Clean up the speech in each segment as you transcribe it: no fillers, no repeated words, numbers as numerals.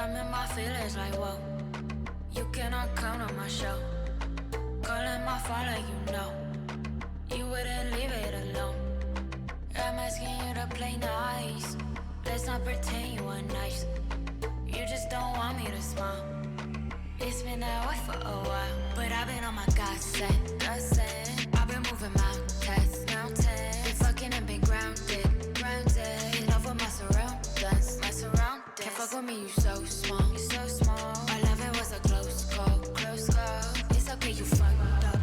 I'm in my feelings like, whoa. You cannot count on my show. Calling my phone like you know. You wouldn't leave it alone. I'm asking you to play nice. Let's not pretend you were nice. You just don't want me to smile. It's been that way for a while. But I've been on my gossip. I've been moving mountains. Been fucking and been grounded. In love with my surroundings. Can't fuck with me, you so small. I love it was a close call. It's okay, you fucked up.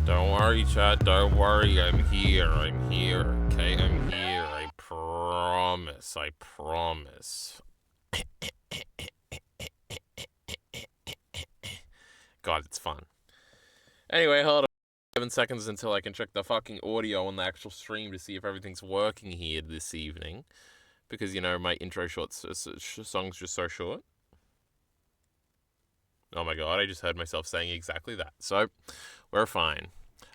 Don't worry, chat. Don't worry. I'm here. Okay, I'm here. I promise. God, it's fun. Anyway, hold on. 7 seconds until I can check the fucking audio on the actual stream to see if everything's working here this evening. Because, you know, my intro song's just so short. Oh my god, I just heard myself saying exactly that. So, we're fine.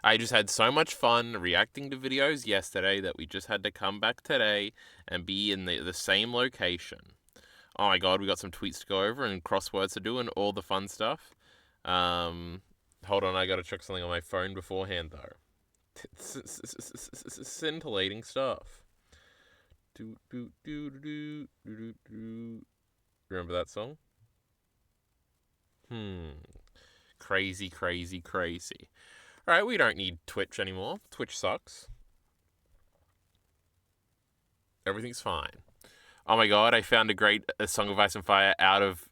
I just had so much fun reacting to videos yesterday that we just had to come back today and be in the same location. Oh my god, we got some tweets to go over and crosswords to do and all the fun stuff. Hold on, I gotta check something on my phone beforehand though. Scintillating stuff. Remember that song? Crazy. Alright, we don't need Twitch anymore. Twitch sucks. Everything's fine. Oh my god, I found a great Song of Ice and Fire out of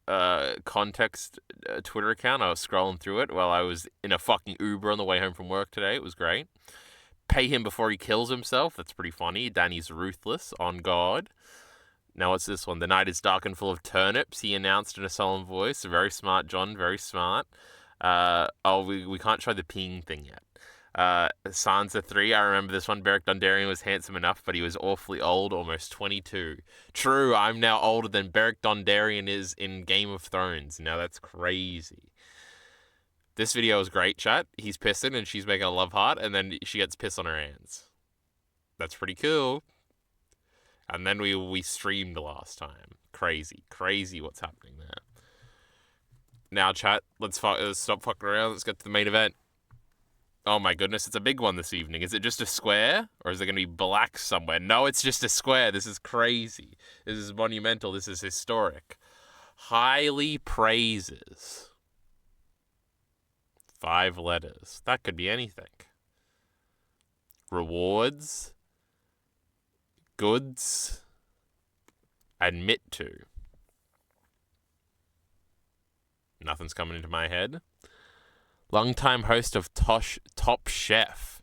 context Twitter account. I was scrolling through it while I was in a fucking Uber on the way home from work today. It was great. Pay him before he kills himself. That's pretty funny. Danny's ruthless, on God. Now what's this one? The night is dark and full of turnips, he announced in a solemn voice. Very smart, John. Very smart. We can't try the peeing thing yet. Sansa 3, I remember this one. Beric Dondarrion was handsome enough, but he was awfully old, almost 22. True, I'm now older than Beric Dondarrion is in Game of Thrones. Now that's crazy. This video is great, chat. He's pissing and she's making a love heart, and then she gets piss on her hands. That's pretty cool. And then we streamed last time. Crazy what's happening there. Now, chat, let's stop fucking around. Let's get to the main event. Oh my goodness, it's a big one this evening. Is it just a square? Or is there going to be black somewhere? No, it's just a square. This is crazy. This is monumental. This is historic. Highly praises. 5 letters. That could be anything. Rewards. Goods. Admit to. Nothing's coming into my head. Longtime host of Top Chef.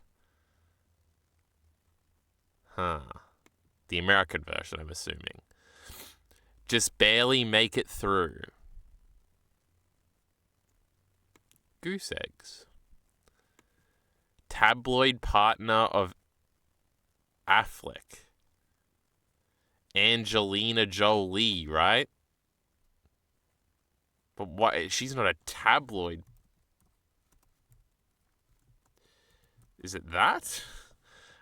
The American version, I'm assuming. Just barely make it through. Goose eggs. Tabloid partner of Affleck. Angelina Jolie, right? But what? She's not a tabloid. Is it that?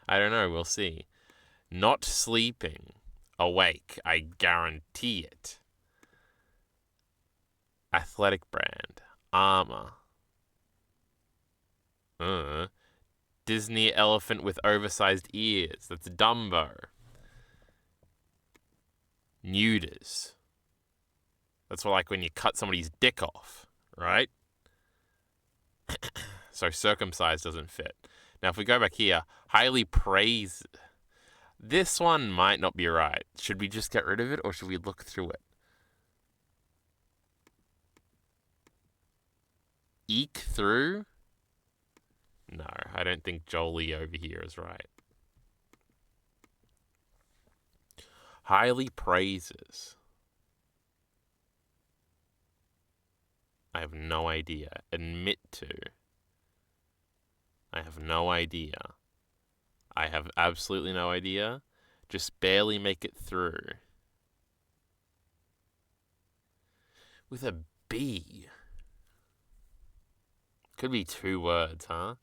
I don't know. We'll see. Not sleeping. Awake. I guarantee it. Athletic brand. Armor. Disney elephant with oversized ears. That's Dumbo. Nuders. That's like when you cut somebody's dick off, right? So circumcised doesn't fit. Now, if we go back here, highly praised. This one might not be right. Should we just get rid of it, or should we look through it? Eke through? No, I don't think Jolie over here is right. Highly praises. I have no idea. Admit to. I have no idea. I have absolutely no idea. Just barely make it through. With a B. Could be 2 words, huh?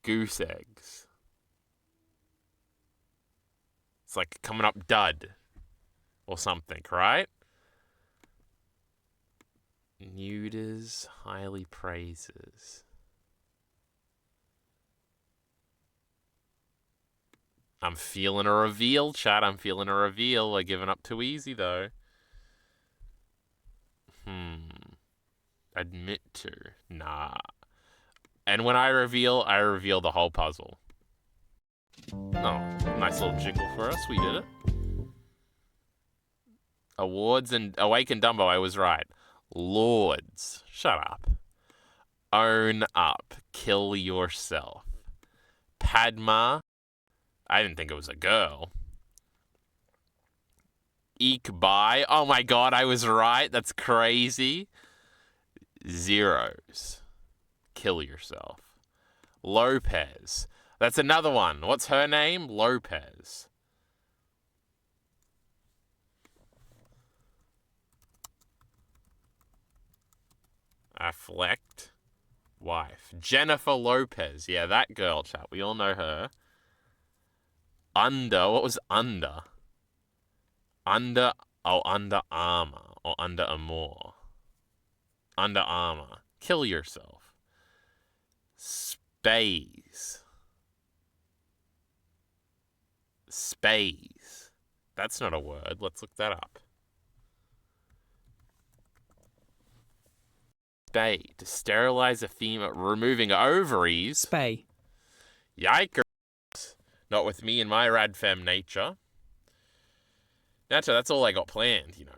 Goose eggs. It's like coming up dud or something, right? Nuders highly praises. I'm feeling a reveal, chat. I'm feeling a reveal. We're giving up too easy, though. Admit to. Nah. And when I reveal the whole puzzle. Oh, nice little jingle for us. We did it. Awards and Awaken Dumbo, I was right. Lords. Shut up. Own up. Kill yourself. Padma. I didn't think it was a girl. Eek by. Oh my god, I was right. That's crazy. Zeros. Kill yourself. Lopez. That's another one. What's her name? Lopez. Affleck. Wife. Jennifer Lopez. Yeah, that girl, chat. We all know her. Under. What was under? Under Armour. Or Under Amour. Under Armour. Kill yourself. Space. Space. That's not a word. Let's look that up. Spay. To sterilize a female, removing ovaries. Spay. Yikers. Not with me and my radfem nature. Nacho, that's all I got planned, you know.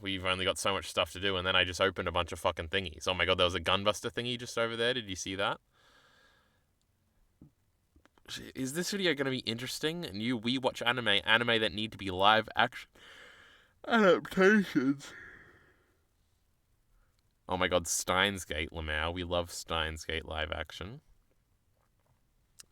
We've only got so much stuff to do, and then I just opened a bunch of fucking thingies. Oh my god, there was a gunbuster thingy just over there. Did you see that? Is this video going to be interesting? We watch anime that need to be live action adaptations. Oh my god, Steins Gate, Lamau. We love Steins Gate live action.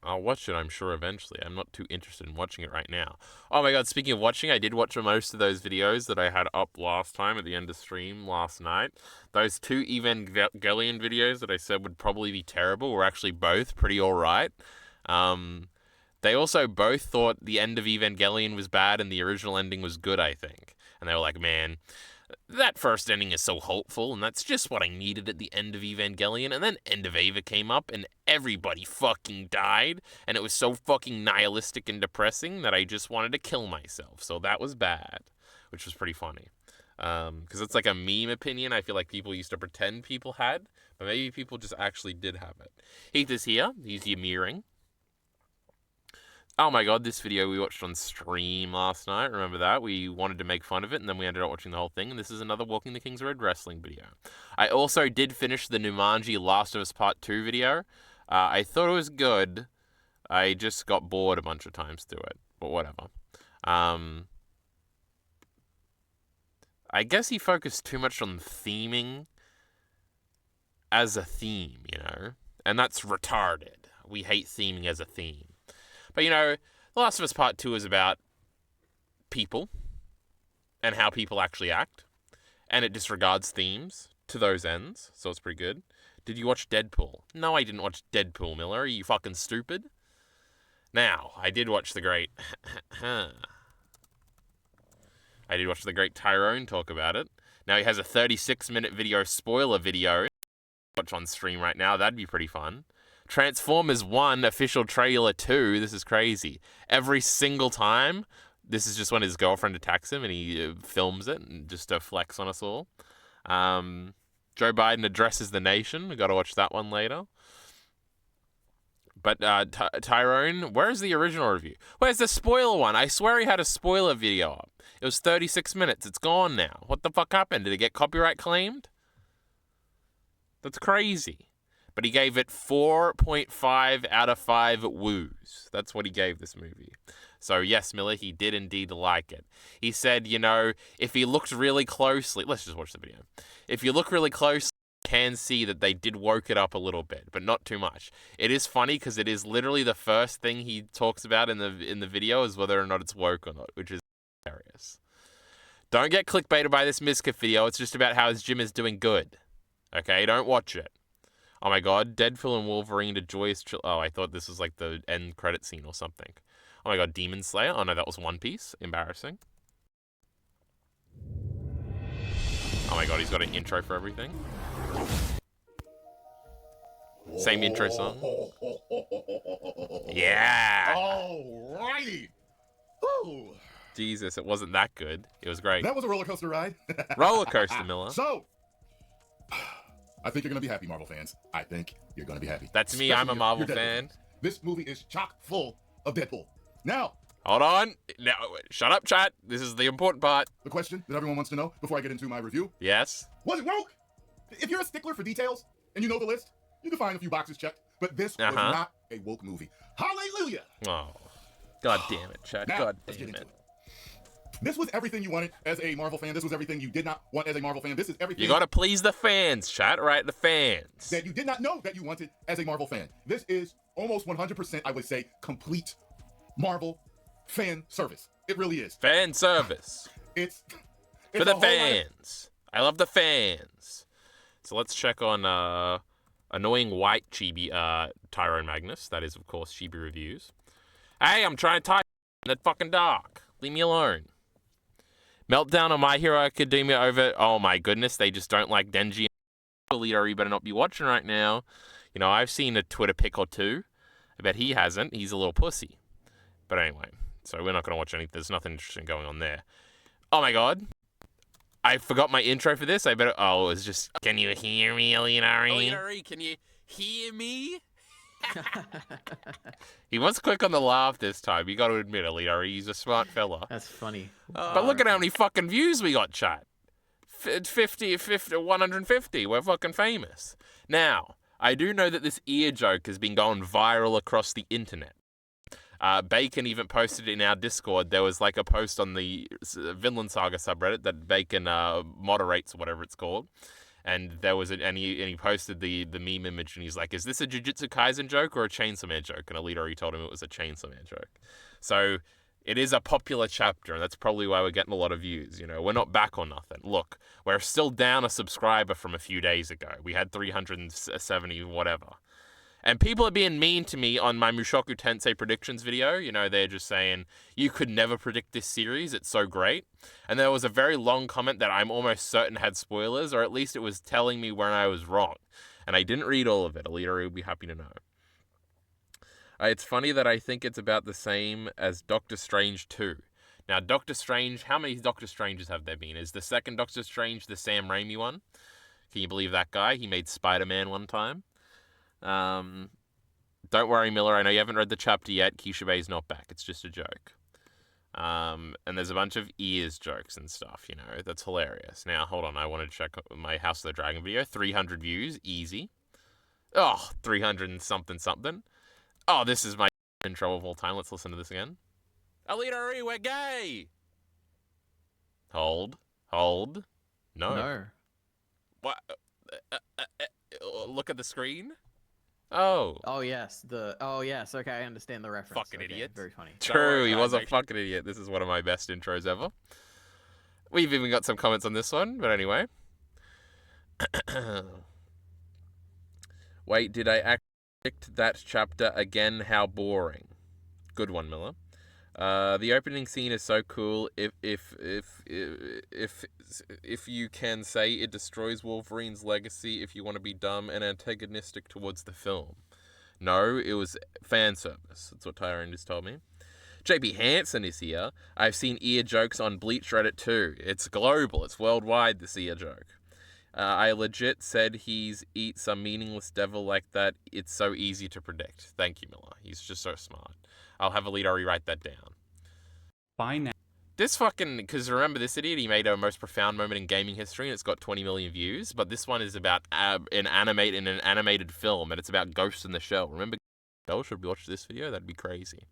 I'll watch it, I'm sure, eventually. I'm not too interested in watching it right now. Oh my god, speaking of watching, I did watch most of those videos that I had up last time at the end of stream last night. Those two Evangelion videos that I said would probably be terrible were actually both pretty alright. They also both thought the end of Evangelion was bad and the original ending was good, I think. And they were like, man, that first ending is so hopeful, and that's just what I needed at the end of Evangelion. And then End of Eva came up, and everybody fucking died, and it was so fucking nihilistic and depressing that I just wanted to kill myself. So that was bad, which was pretty funny. Because it's like a meme opinion I feel like people used to pretend people had, but maybe people just actually did have it. Heath is here. He's Ymiring. Oh my god, this video we watched on stream last night. Remember that? We wanted to make fun of it, and then we ended up watching the whole thing, and this is another Walking the King's Road wrestling video. I also did finish the Numanji Last of Us Part 2 video. I thought it was good. I just got bored a bunch of times through it, but whatever. I guess he focused too much on theming as a theme, you know? And that's retarded. We hate theming as a theme. But, you know, The Last of Us Part 2 is about people and how people actually act. And it disregards themes to those ends, so it's pretty good. Did you watch Deadpool? No, I didn't watch Deadpool, Miller. Are you fucking stupid? Now, I did watch the great... I did watch the great Tyrone talk about it. Now, he has a 36-minute video spoiler video. Watch on stream right now. That'd be pretty fun. Transformers 1 official trailer 2. This is crazy. Every single time, this is just when his girlfriend attacks him and he films it and just to flex on us all. Joe Biden addresses the nation. We got to watch that one later. But Tyrone, where's the original review? Where's the spoiler one? I swear he had a spoiler video up. It was 36 minutes. It's gone now. What the fuck happened? Did it get copyright claimed? That's crazy. But he gave it 4.5 out of 5 woos. That's what he gave this movie. So yes, Miller, he did indeed like it. He said, you know, if he looked really closely, let's just watch the video. If you look really closely, you can see that they did woke it up a little bit, but not too much. It is funny because it is literally the first thing he talks about in the video is whether or not it's woke or not, which is hilarious. Don't get clickbaited by this Mizkif video. It's just about how his gym is doing good. Okay, don't watch it. Oh my god, Deadpool and Wolverine to joyous... Oh, I thought this was like the end credit scene or something. Oh my god, Demon Slayer. Oh no, that was One Piece. Embarrassing. Oh my god, he's got an intro for everything. Same intro song. Yeah. Alrighty. Woo. Jesus, it wasn't that good. It was great. That was a roller coaster ride. Roller coaster, Miller. So, I think you're gonna be happy, Marvel fans. I think you're gonna be happy. That's me. I'm a Marvel fan. This movie is chock full of Deadpool. Now, hold on. Now, shut up, chat. This is the important part. the question that everyone wants to know before I get into my review. Yes. Was it woke? If you're a stickler for details and you know the list, you can find a few boxes checked. But this was not a woke movie. Hallelujah! Oh, god damn it, chat. Now, God let's damn get it. into it. This was everything you wanted as a Marvel fan. This was everything you did not want as a Marvel fan. This is everything You gotta please the fans, chat, right? The fans. that you did not know that you wanted as a Marvel fan. This is almost 100%, I would say, complete Marvel fan service. It really is. Fan service. It's For the a whole lot of- fans. I love the fans. So let's check on annoying white chibi Tyrone Magnus. That is, of course, Chibi Reviews. Hey, I'm trying to type in that fucking dark. Leave me alone. Meltdown on My Hero Academia over. Oh my goodness, they just don't like Denji. Leader, you better not be watching right now. You know, I've seen a Twitter pic or two. I bet he hasn't. He's a little pussy. But anyway, so we're not going to watch anything. There's nothing interesting going on there. Oh my god. I forgot my intro for this. I better. Oh, it was just. Can you hear me, Alinari? Alinari, can you hear me? He was quick on the laugh this time. You got to admit, Alinari, he's a smart fella. That's funny. But look at how many fucking views we got, chat. 50, 150. We're fucking famous. Now, I do know that this ear joke has been going viral across the internet. Bacon even posted in our Discord. There was like a post on the Vinland Saga subreddit that Bacon moderates, whatever it's called. And there was and he posted the meme image, and he's like, "Is this a Jujutsu Kaisen joke or a Chainsaw Man joke?" And Alita already told him it was a Chainsaw Man joke. So it is a popular chapter, and that's probably why we're getting a lot of views. You know, we're not back on nothing. Look, we're still down a subscriber from a few days ago. We had 370 whatever. And people are being mean to me on my Mushoku Tensei predictions video. You know, they're just saying, you could never predict this series. It's so great. And there was a very long comment that I'm almost certain had spoilers, or at least it was telling me when I was wrong. And I didn't read all of it. Alita would be happy to know. It's funny that I think it's about the same as Doctor Strange 2. Now, Doctor Strange, how many Doctor Stranges have there been? Is the second Doctor Strange the Sam Raimi one? Can you believe that guy? He made Spider-Man one time. Don't worry, Miller. I know you haven't read the chapter yet. Kishibe's not back. It's just a joke. And there's a bunch of ears jokes and stuff, you know. That's hilarious. Now, hold on. I want to check my House of the Dragon video. 300 views. Easy. Oh, 300 and something. Oh, this is my intro of all time. Let's listen to this again. Alita, we're gay! Hold. No. What? Look at the screen. Oh. Oh yes. Okay, I understand the reference. Fucking okay, idiot. Very funny. True, he was a fucking idiot. This is one of my best intros ever. We've even got some comments on this one, but anyway. Wait, did I actually predict that chapter again? How boring. Good one, Miller. The opening scene is so cool. If you can say it destroys Wolverine's legacy, if you want to be dumb and antagonistic towards the film. No, it was fan service. That's what Tyrone just told me. JP Hansen is here. I've seen ear jokes on Bleach Reddit too. It's global. It's worldwide, this ear joke. I legit said he's eat some meaningless devil like that. It's so easy to predict. Thank you, Miller. He's just so smart. I'll have Alita rewrite that down. By now. This fucking... Because remember, this idiot, he made a most profound moment in gaming history, and it's got 20 million views. But this one is about an animated film, and it's about Ghost in the Shell. Remember Shell? Should we watch this video? That'd be crazy.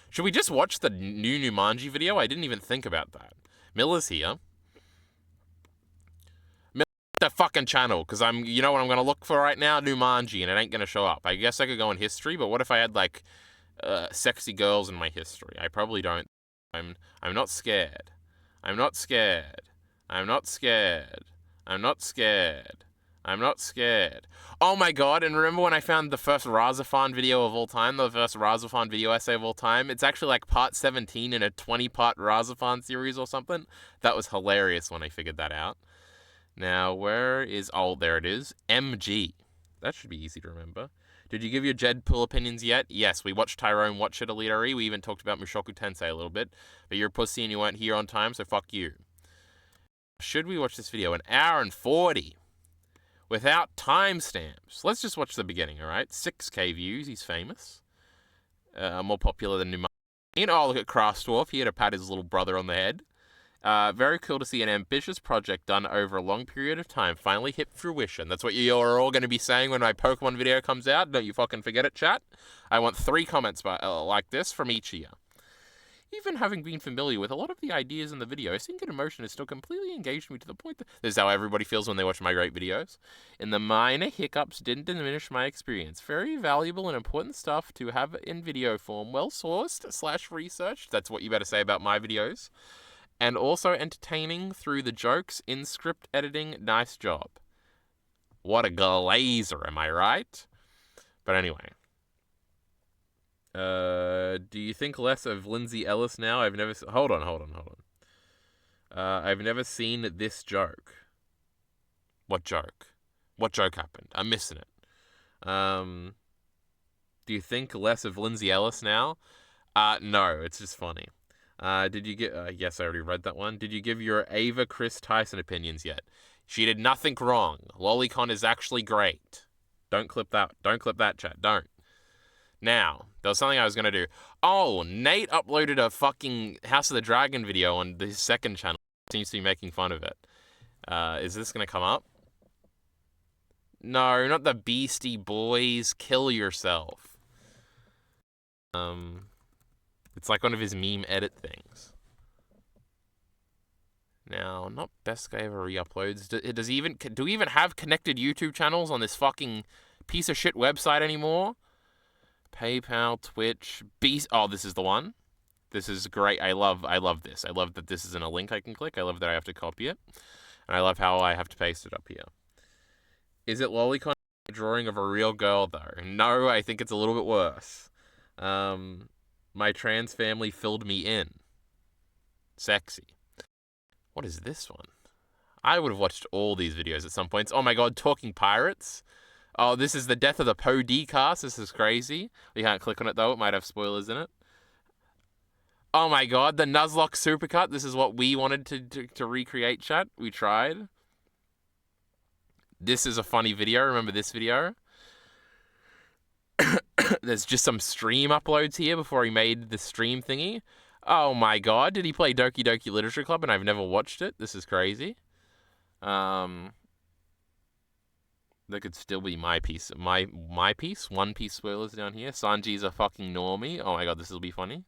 Should we just watch the new Numanji video? I didn't even think about that. Miller's here. The fucking channel, because you know what I'm going to look for right now? Numanji, and it ain't going to show up. I guess I could go in history, but what if I had, like, sexy girls in my history? I probably don't. I'm not scared. I'm not scared. I'm not scared. I'm not scared. I'm not scared. Oh my god, and remember when I found the first Razafan video of all time? The first Razafan video essay of all time? It's actually like part 17 in a 20-part Razafan series or something. That was hilarious when I figured that out. Now, where is... Oh, there it is. MG. That should be easy to remember. Did you give your Deadpool opinions yet? Yes, we watched Tyrone watch it, Elite RE. We even talked about Mushoku Tensei a little bit. But you're a pussy and you weren't here on time, so fuck you. Should we watch this video? 1 hour and 40. Without timestamps. Let's just watch the beginning, alright? 6k views, he's famous. More popular than Numa. Oh, look at Krastorf. He had to pat his little brother on the head. Very cool to see an ambitious project done over a long period of time finally hit fruition. That's what you're all going to be saying when my Pokemon video comes out. Don't you fucking forget it, chat. I want 3 comments like this from each of you. Even having been familiar with a lot of the ideas in the video, Sync and Emotion has still completely engaged me to the point that this is how everybody feels when they watch my great videos. And the minor hiccups didn't diminish my experience. Very valuable and important stuff to have in video form. Well sourced / researched. That's what you better say about my videos. And also entertaining through the jokes in script editing. Nice job. What a glazer, am I right? But anyway. Do you think less of Lindsay Ellis now? I've never... Hold on. I've never seen this joke. What joke? What joke happened? I'm missing it. Do you think less of Lindsay Ellis now? No, it's just funny. Did you get... yes, I already read that one. Did you give your Ava Chris Tyson opinions yet? She did nothing wrong. Lolicon is actually great. Don't clip that. Don't clip that, chat. Don't. Now, there was something I was going to do. Oh, Nate uploaded a fucking House of the Dragon video on his second channel. Seems to be making fun of it. Is this going to come up? No, not the Beastie Boys. Kill yourself. It's like one of his meme edit things. Now, not best guy ever re-uploads. Do we even have connected YouTube channels on this fucking piece of shit website anymore? PayPal, Twitch, Beast. Oh, this is the one. This is great. I love this. I love that this isn't a link I can click. I love that I have to copy it. And I love how I have to paste it up here. Is it Lolicon a drawing of a real girl, though? No, I think it's a little bit worse. My trans family filled me in. Sexy. What is this one? I would have watched all these videos at some points. Oh my god, Talking Pirates. Oh, this is the death of the Poe D cast. This is crazy. We can't click on it, though. It might have spoilers in it. Oh, my God. The Nuzlocke Supercut. This is what we wanted to recreate, chat. We tried. This is a funny video. Remember this video? There's just some stream uploads here before he made the stream thingy. Oh, my God. Did he play Doki Doki Literature Club and I've never watched it? This is crazy. That could still be my piece. My piece? One Piece spoilers down here. Sanji's a fucking normie. Oh my god, this will be funny.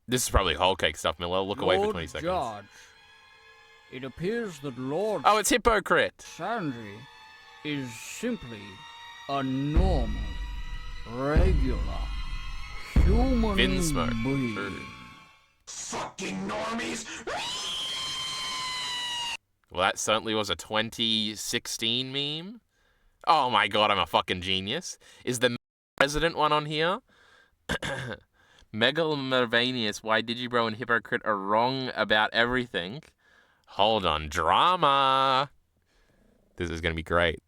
This is probably whole cake stuff, Miller. Look away for 20 seconds. Judge, it appears that Lord Oh, it's Hypocrite. Sanji is simply a normal, regular, human Vinsmoke. being. True. Fucking normies! Well, that certainly was a 2016 meme. Oh my god, I'm a fucking genius. Is the president one on here? Megalomaniacs, why Digibro and Hypocrite are wrong about everything. Hold on, drama. This is gonna be great.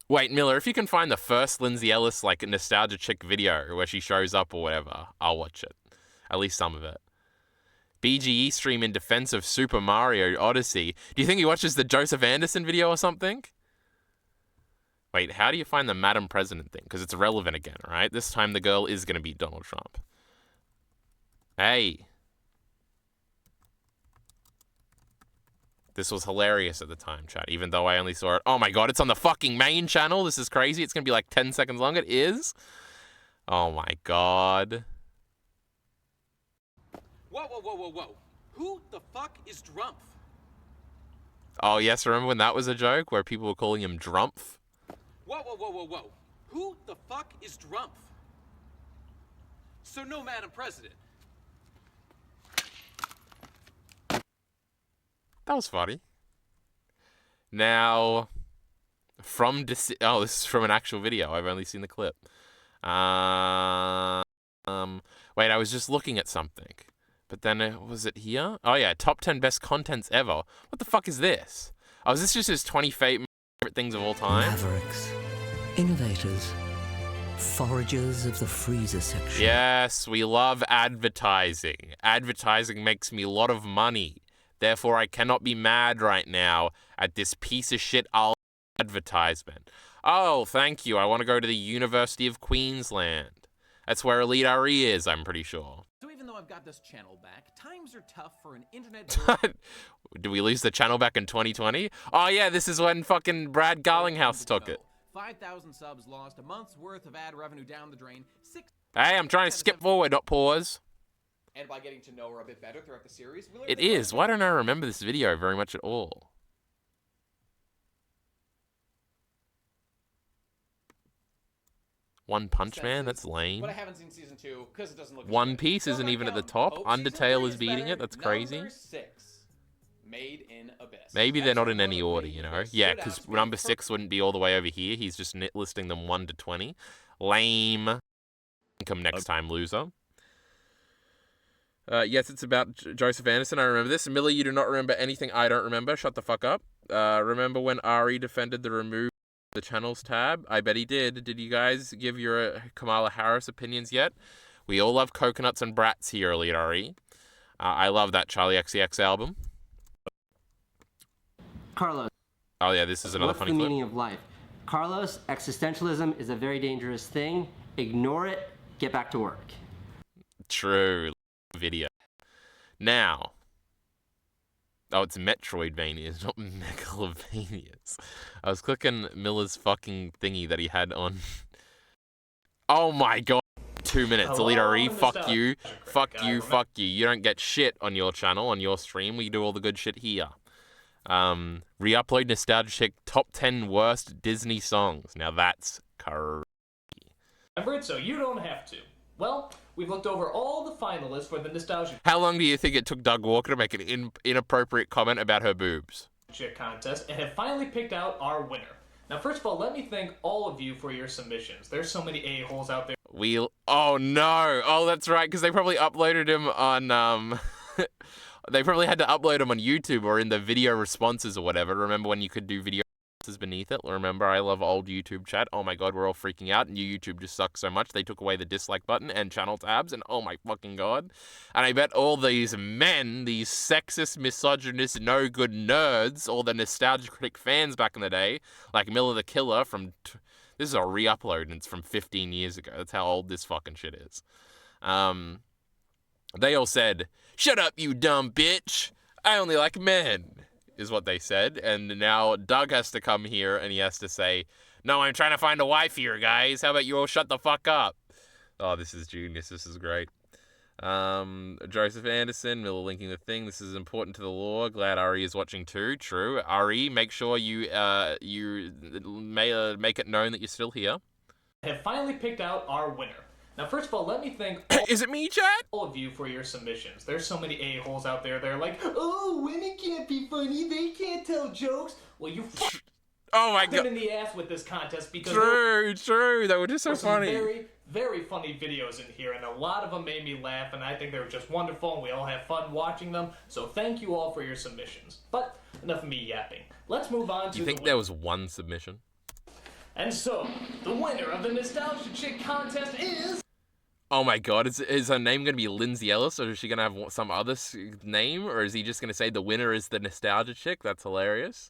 Wait, Miller, if you can find the first Lindsay Ellis, like, nostalgia chick video where she shows up or whatever, I'll watch it. At least some of it. BGE stream in defense of Super Mario Odyssey. Do you think he watches the Joseph Anderson video or something? Wait, how do you find the Madam President thing? Because it's relevant again, right? This time the girl is going to be Donald Trump. Hey. This was hilarious at the time, chat, even though I only saw it. Oh my god, it's on the fucking main channel. This is crazy. It's going to be like 10 seconds long. It is. Oh my god. Whoa. Who the fuck is Drumpf? Oh, yes, remember when that was a joke where people were calling him Drumpf? Whoa. Who the fuck is Drumpf? So no Madam President. That was funny. Now, this is from an actual video. I've only seen the clip. Wait, I was just looking at something. But then, was it here? Oh yeah, top 10 best contents ever. What the fuck is this? Oh, is this just his 20 favorite things of all time? Mavericks, innovators, foragers of the freezer section. Yes, we love advertising. Advertising makes me a lot of money. Therefore, I cannot be mad right now at this piece of shit advertisement. Oh, thank you. I want to go to the University of Queensland. That's where Elite RE is, I'm pretty sure. So even though I've got this channel back, times are tough for an internet... Do we lose the channel back in 2020? Oh yeah, this is when fucking Brad Garlinghouse took it. 5,000 subs lost, a month's worth of ad revenue down the drain. Hey, I'm trying to skip forward, not pause. And by getting to know her a bit better throughout the series, we It is. Why don't I remember this video very much at all? One Punch Man? That's lame. But I haven't seen season 2 because it doesn't look. One Piece isn't even at the top. Undertale is beating it. That's crazy. Number 6, Made in Abyss. Maybe they're not in any order, you know? Yeah, because number 6 wouldn't be all the way over here. He's just listing them 1 to 20. Lame. Come next time, loser. Yes, it's about Joseph Anderson. I remember this. Miller, you do not remember anything I don't remember. Shut the fuck up. Remember when Ari defended the remove the channels tab? I bet he did. Did you guys give your Kamala Harris opinions yet? We all love coconuts and brats here, Elite Ari. I love that Charlie XCX album. Carlos. Oh yeah, this is another funny clip. What's the meaning of life? Carlos, existentialism is a very dangerous thing. Ignore it. Get back to work. True. Video. Now. Oh, it's Metroidvanias, not Megalovanias. I was clicking Miller's fucking thingy that he had on. Oh my god. 2 minutes. Elite RE, fuck you. Fuck you, fuck you. You don't get shit on your channel, on your stream. We do all the good shit here. Re-upload Nostalgia Chick top 10 worst Disney songs. Now that's crazy. Remember it so you don't have to. Well, we've looked over all the finalists for the Nostalgia How long do you think it took Doug Walker to make an inappropriate comment about her boobs? Chick contest and have finally picked out our winner. Now, first of all, let me thank all of you for your submissions. There's so many a-holes out there. Oh no! Oh, that's right, because they probably uploaded him on they probably had to upload him on YouTube or in the video responses or whatever. Remember when you could do video responses beneath it? Remember, I love old YouTube chat. Oh my god, we're all freaking out. New YouTube just sucks so much. They took away the dislike button and channel tabs, and oh my fucking god. And I bet all these men, these sexist, misogynist, no-good nerds, all the Nostalgia Critic fans back in the day, like Miller the Killer from... This is a re-upload, and it's from 15 years ago. That's how old this fucking shit is. They all said, "Shut up, you dumb bitch. I only like men," is what they said. And now Doug has to come here and he has to say, "No, I'm trying to find a wife here, guys. How about you all shut the fuck up?" Oh, this is genius. This is great. Joseph Anderson, Miller linking the thing. This is important to the lore. Glad Ari is watching too. True. Ari, make sure you make it known that you're still here. Have finally picked out our winner. Now, first of all, let me thank Is it me, chat? all of you for your submissions. There's so many a-holes out there. They're like, "Oh, women can't be funny. They can't tell jokes." Well, you oh my them god. in the ass with this contest because True. They were just so some funny. very, very funny videos in here, and a lot of them made me laugh, and I think they were just wonderful, and we all have fun watching them. So thank you all for your submissions. But enough of me yapping. Let's move on to Do you think there was one submission? And so, the winner of the Nostalgia Chick contest is... Oh my god, is her name going to be Lindsay Ellis, or is she going to have some other name? Or is he just going to say the winner is the Nostalgia Chick? That's hilarious.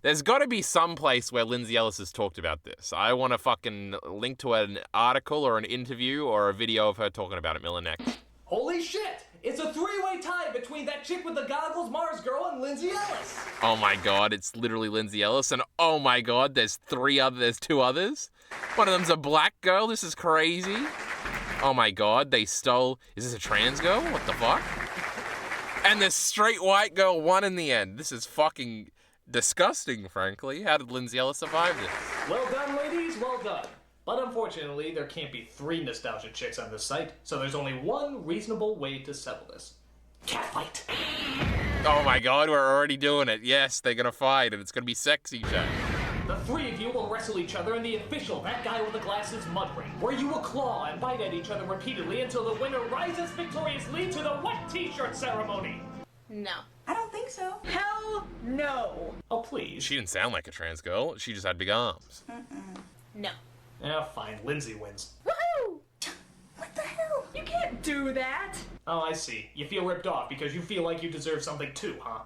There's got to be some place where Lindsay Ellis has talked about this. I want to fucking link to an article or an interview or a video of her talking about it. Miller next. Holy shit! It's a three-way tie between that chick with the goggles, Mars Girl, and Lindsay Ellis! Oh my god, it's literally Lindsay Ellis, and oh my god, there's two others? One of them's a black girl, this is crazy. Oh my god, they stole... Is this a trans girl? What the fuck? And the straight white girl won in the end. This is fucking disgusting, frankly. How did Lindsay Ellis survive this? Well done, ladies, well done. But unfortunately, there can't be 3 Nostalgia Chicks on this site, so there's only one reasonable way to settle this. Catfight. Oh my god, we're already doing it. Yes, they're gonna fight, and it's gonna be sexy, Jack. The three of you will wrestle each other in the official That Guy with the Glasses mud ring, where you will claw and bite at each other repeatedly until the winner rises victoriously to the wet t-shirt ceremony. No. I don't think so. Hell no. Oh, please. She didn't sound like a trans girl. She just had big arms. No. Yeah, fine. Lindsay wins. Woohoo! What the hell? You can't do that. Oh, I see. You feel ripped off because you feel like you deserve something too, huh?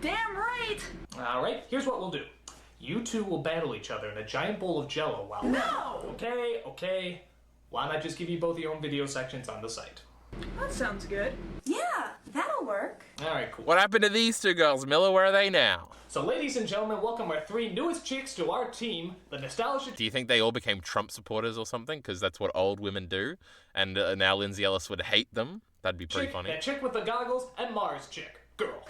Damn right. Alright, here's what we'll do. You two will battle each other in a giant bowl of jello while... No! Okay. Why not just give you both your own video sections on the site? That sounds good. Yeah, that'll work. Alright, cool. What happened to these two girls, Miller? Where are they now? So, ladies and gentlemen, welcome our three newest chicks to our team, the Nostalgia... Do you think they all became Trump supporters or something? Because that's what old women do. And now Lindsay Ellis would hate them. That'd be pretty funny. That chick with the goggles, and Mars chick. Girl.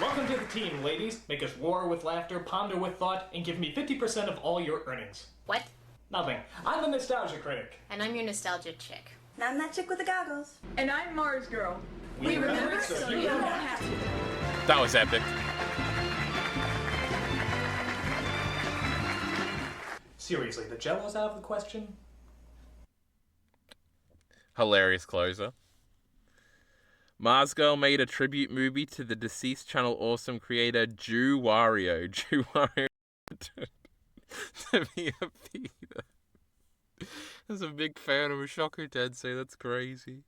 Welcome to the team, ladies. Make us roar with laughter, ponder with thought, and give me 50% of all your earnings. What? Nothing. I'm the Nostalgia Critic. And I'm your nostalgia chick. And I'm that chick with the goggles. And I'm Mars Girl. We remember, so you don't have to. That was epic. Seriously, the Jello's out of the question? Hilarious closer. Mars Girl made a tribute movie to the deceased channel awesome creator Jew Wario. Jew Wario to be a Peter. I was a big fan of a Shocker Tensei. That's crazy.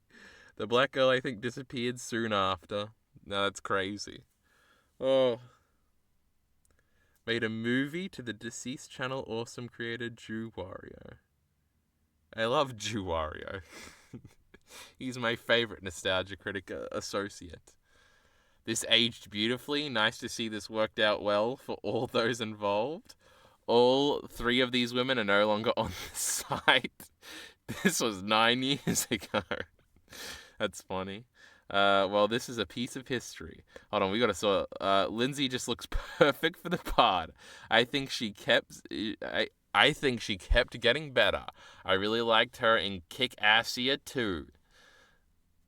The black girl, I think, disappeared soon after. No, that's crazy. Oh. Made a movie to the deceased channel awesome creator Jew Wario. I love Jew Wario. He's my favorite Nostalgia Critic associate. This aged beautifully. Nice to see this worked out well for all those involved. All three of these women are no longer on the site. This was 9 years ago. That's funny. Well, this is a piece of history. Hold on, we gotta sort. Lindsay just looks perfect for the part. I think she kept getting better. I really liked her in Kick-Assia too.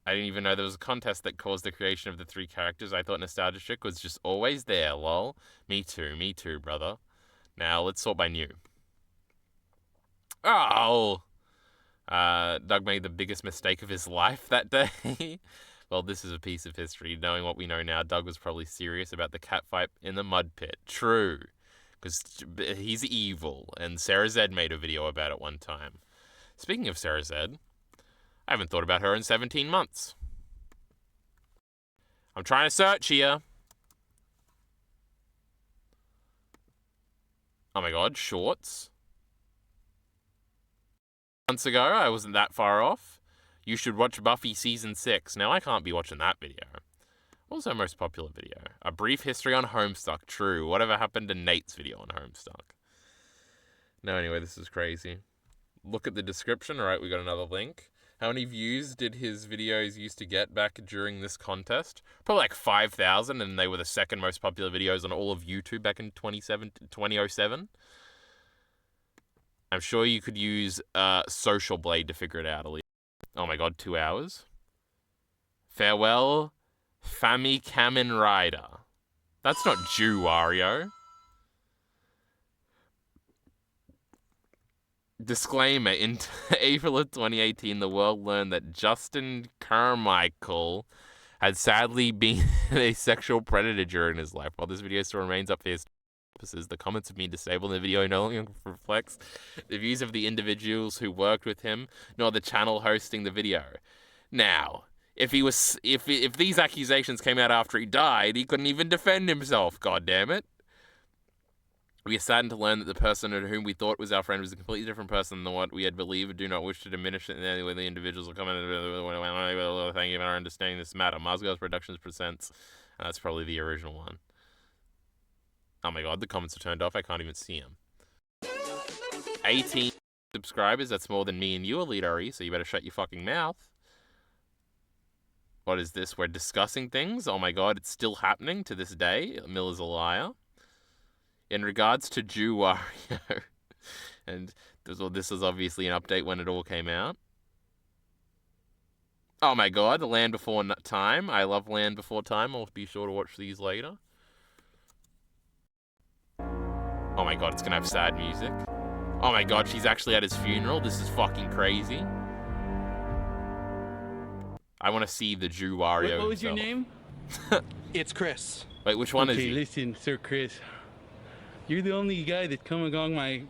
I didn't even know there was a contest that caused the creation of the three characters. I thought Nostalgia Chick was just always there, lol. Me too, brother. Now, let's sort by new. Oh! Doug made the biggest mistake of his life that day. Well, this is a piece of history. Knowing what we know now, Doug was probably serious about the catfight in the mud pit. True. Because he's evil, and Sarah Zed made a video about it one time. Speaking of Sarah Zed, I haven't thought about her in 17 months. I'm trying to search here. Oh my god, shorts. Months ago, I wasn't that far off. You should watch Buffy Season 6. Now, I can't be watching that video. Also, most popular video. A brief history on Homestuck. True. Whatever happened to Nate's video on Homestuck? No, anyway, this is crazy. Look at the description. All right, we got another link. How many views did his videos used to get back during this contest? Probably like 5,000, and they were the second most popular videos on all of YouTube back in 2007. I'm sure you could use Social Blade to figure it out at least. Oh my god, 2 hours? Farewell, Fami Kamen Rider. That's not Jew Wario. Disclaimer, in April of 2018, the world learned that Justin Carmichael had sadly been a sexual predator during his life. While this video still remains up for his purposes, the comments have been disabled and the video no longer reflects the views of the individuals who worked with him, nor the channel hosting the video. Now, if these accusations came out after he died, he couldn't even defend himself, God damn it. We are saddened to learn that the person whom we thought was our friend was a completely different person than what we had believed. Do not wish to diminish it in any way the individuals will come in. Thank you for understanding this matter. Mars Girls Productions presents. That's probably the original one. Oh my god, the comments are turned off. I can't even see them. 18 subscribers. That's more than me and you, Elite RE, so you better shut your fucking mouth. What is this? We're discussing things? Oh my god, it's still happening to this day. Miller's a liar. In regards to Jew Wario, And this was obviously an update when it all came out. Oh my god, Land Before Time. I love Land Before Time. I'll be sure to watch these later. Oh my god, it's gonna have sad music. Oh my god, she's actually at his funeral. This is fucking crazy. I want to see the Jew Wario. What was your himself. name? It's Chris. Wait, which one is he? Listen, Sir Chris. You're the only guy that come along my...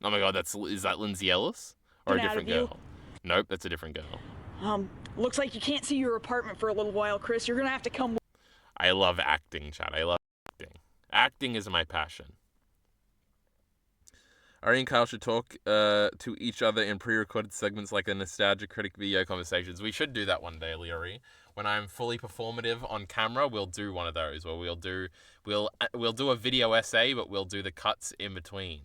Oh my god, is that Lindsay Ellis? Or Get a out different of you. girl? Nope, that's a different girl. Looks like you can't see your apartment for a little while, Chris. You're gonna have to come. I love acting, Chad. I love acting. Acting is my passion. Ari and Kyle should talk to each other in pre-recorded segments like the Nostalgia Critic video conversations. We should do that one day, Leori. When I'm fully performative on camera, we'll do one of those where we'll do a video essay, but we'll do the cuts in between.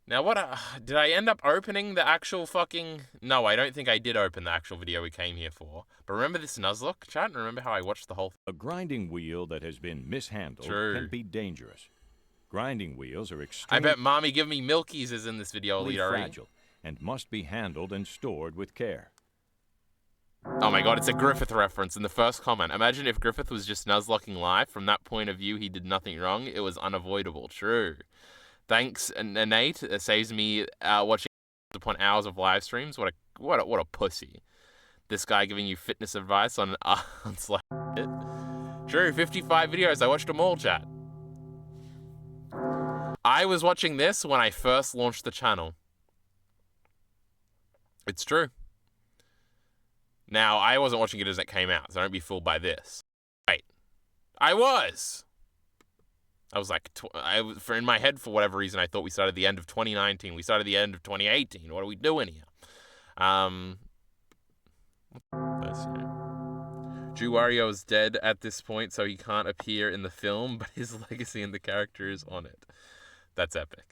Now, did I end up opening the actual fucking... No, I don't think I did open the actual video we came here for. But remember this Nuzlocke, chat? Remember how I watched the whole... A grinding wheel that has been mishandled can be dangerous. Grinding wheels are extremely... I bet Mommy Give Me Milkies is in this video, Leori. fragile and must be handled and stored with care. Oh my god, it's a Griffith reference in the first comment. Imagine if Griffith was just Nuzlocking live. From that point of view, he did nothing wrong. It was unavoidable. True. Thanks, Nate. It saves me watching upon hours of live streams. What a pussy. This guy giving you fitness advice on Slack. True, 55 videos. I watched them all, chat. I was watching this when I first launched the channel. It's true. Now, I wasn't watching it as it came out, so don't be fooled by this. Wait. I was! I was like, in my head, for whatever reason, I thought we started the end of 2019. We started the end of 2018. What are we doing here? Drew Wario is dead at this point, so he can't appear in the film, but his legacy and the character is on it. That's epic.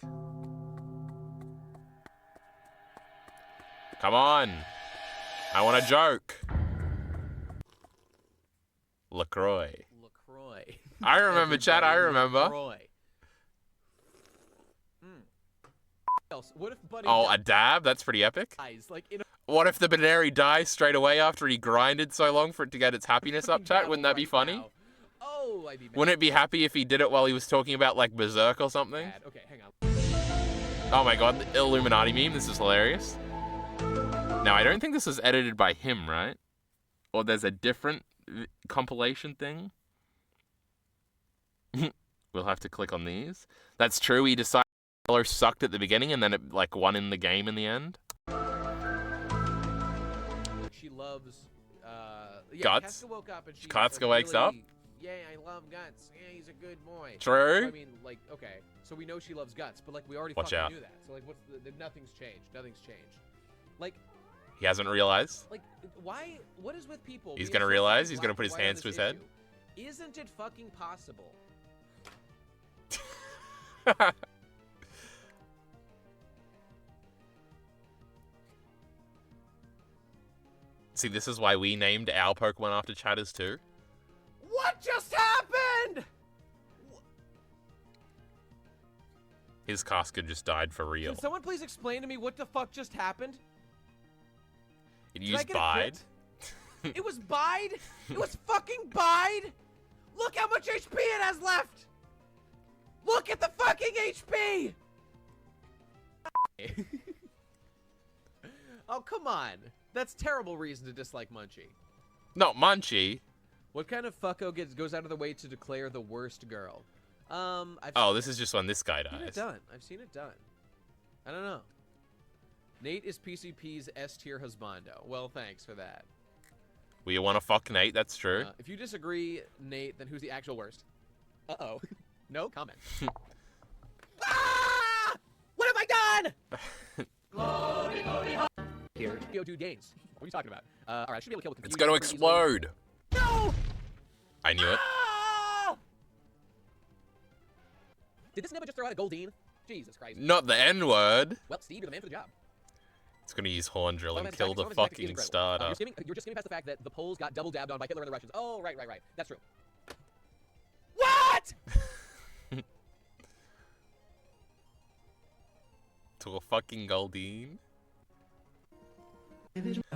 Come on. I want a joke. LaCroix. I remember, Chad. I remember. What if Buddy A dab? That's pretty epic. dies? Like, in a What if the Baneri dies straight away after he grinded so long for it to get its happiness up, chat? Wouldn't that be funny? Oh, I'd be mad. Wouldn't it be happy if he did it while he was talking about, like, Berserk or something? Okay, hang on. Oh my god, the Illuminati meme. This is hilarious. Now, I don't think this was edited by him, right? Or there's a different compilation thing. We'll have to click on these. That's true. He decided Color sucked at the beginning and then it, like, won in the game in the end. She loves, Guts. Casca woke up and she Casca wakes up. Yeah, I love Guts. Yeah, he's a good boy. True. So, I mean, like, okay, so we know she loves Guts, but like we already Watch fucking out. knew that. So like, what's nothing's changed. Nothing's changed. Like, He hasn't realized. like, why? What is with people? He's being gonna so realize. fucking He's gonna black put his and white on hands to this his head. issue? Isn't it fucking possible? See, this is why we named our Pokemon after Chatters too. What just happened? His Casca just died for real. Can someone please explain to me what the fuck just happened? It Did I used get a Bide. crit? It was Bide? It was fucking Bide? Look how much HP it has left! Look at the fucking HP! Oh, come on. That's terrible reason to dislike Munchie. No, Munchie. What kind of fucko goes out of the way to declare the worst girl? This is just when this guy I've seen it dies. done. I've seen it done. I don't know. Nate is PCP's S-tier husbando. Well, thanks for that. We want to fuck Nate, that's true. If you disagree, Nate, then who's the actual worst? Uh-oh. No comment. Ah! What have I done? Here. Yo, dude, gains. What are you talking about? Alright, I should be able to kill with It's confusion gonna pretty easily. explode. No! I knew it. Ah! Did this never just throw out a Goldeen? Jesus Christ. Not the N-word. Well, Steve, you're the man for the job. It's gonna use Horn Drill and Well, kill the Storm is fucking incredible. starter. You're just skimming past the fact that the Poles got double dabbed on by Hitler and the Russians. Oh, right. That's true. What? to a fucking Goldeen.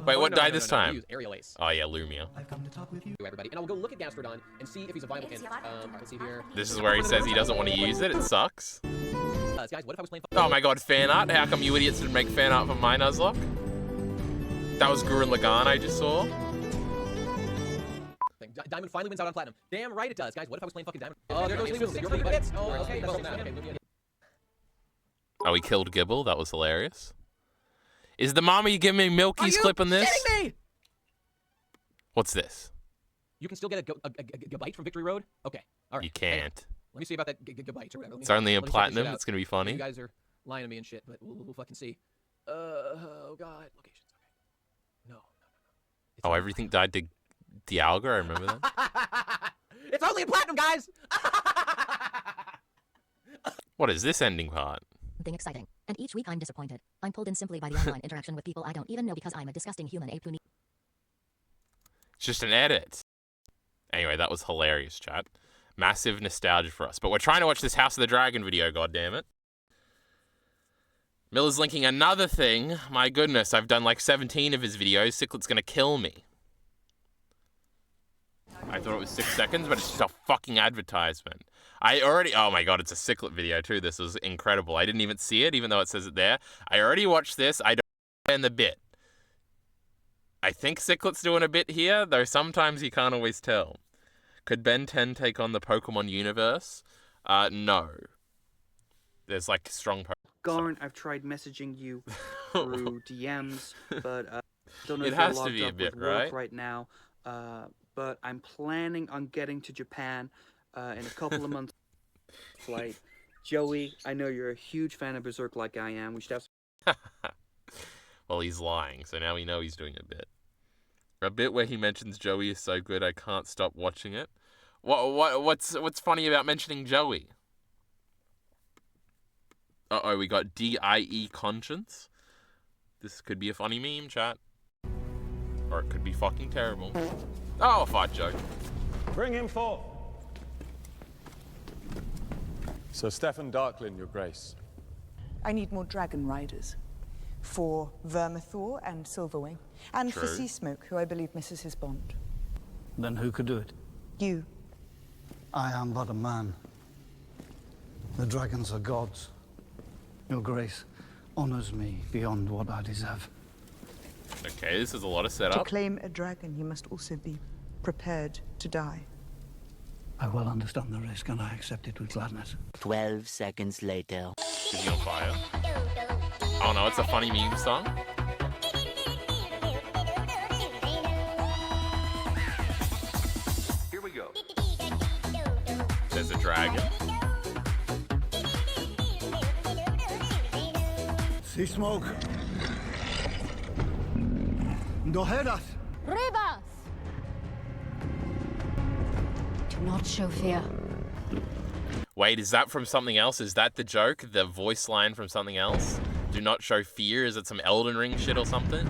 Wait, what died this time? Use Aerial Ace. Oh yeah, Lumia. I've come to talk with you, everybody. And I will go look at Gastrodon and see if he's a viable candidate. Let's see here. This is where he says he doesn't want to use it. It sucks. Guys, what if I was playing... Oh my god, fan art? How come you idiots didn't make fan art for my Nuzlocke? That was Gurren Lagann I just saw. Diamond finally wins out on Platinum. Damn right it does. Guys, what if I was playing fucking Diamond? Oh, there goes Lumia. You're being hits. Oh, okay. Oh, he killed Gibble? That was hilarious. Is the mama you give me Milky's clip on this? Kidding me? What's this? You can still get a bite from Victory Road? Okay. All right. You can't. Let me see about that bite or whatever. It's only in Platinum. It's going to be funny. You guys are lying to me and shit, but we'll fucking see. Oh, God. Locations. Okay. No. Oh, everything died to Dialga? I remember that. It's only in Platinum, guys! What is this ending part? Something exciting. And each week I'm disappointed. I'm pulled in simply by the online interaction with people I don't even know because I'm a disgusting human ape who needs... It's just an edit. Anyway, that was hilarious, chat. Massive nostalgia for us. But we're trying to watch this House of the Dragon video, goddammit. Miller's linking another thing. My goodness, I've done like 17 of his videos. Ciclet's gonna kill me. I thought it was 6 seconds, but it's just a fucking advertisement. Oh my god, it's a Ciclet video too. This was incredible. I didn't even see it, even though it says it there. I already watched this. I don't understand the bit. I think Ciclet's doing a bit here, though sometimes you can't always tell. Could Ben 10 take on the Pokemon universe? No. There's like strong Garn, I've tried messaging you through DMs, but don't know it if has you're to logged be a up bit, with work right? right now. But I'm planning on getting to Japan in a couple of months flight. Joey, I know you're a huge fan of Berserk like I am. We should have... Well, he's lying, so now we know he's doing a bit. A bit where he mentions Joey is so good I can't stop watching it. What's funny about mentioning Joey? Uh-oh, we got DIE Conscience. This could be a funny meme, chat. Or it could be fucking terrible. Oh, fart joke. Bring him forth. Sir Stefan Darklin, Your Grace. I need more dragon riders. For Vermithor and Silverwing. And for True. Seasmoke, who I believe misses his bond. Then who could do it? You. I am but a man. The dragons are gods. Your Grace honors me beyond what I deserve. Okay, this is a lot of To setup. claim a dragon, you must also be prepared to die. I well understand the risk, and I accept it with gladness. 12 seconds later. Is he on fire? Oh no, it's a funny meme song. Here we go. There's a dragon. Seasmoke. Dohedas. Rebas! Do not show fear. Wait, is that from something else? Is that the joke? The voice line from something else? Do not show fear? Is it some Elden Ring shit or something?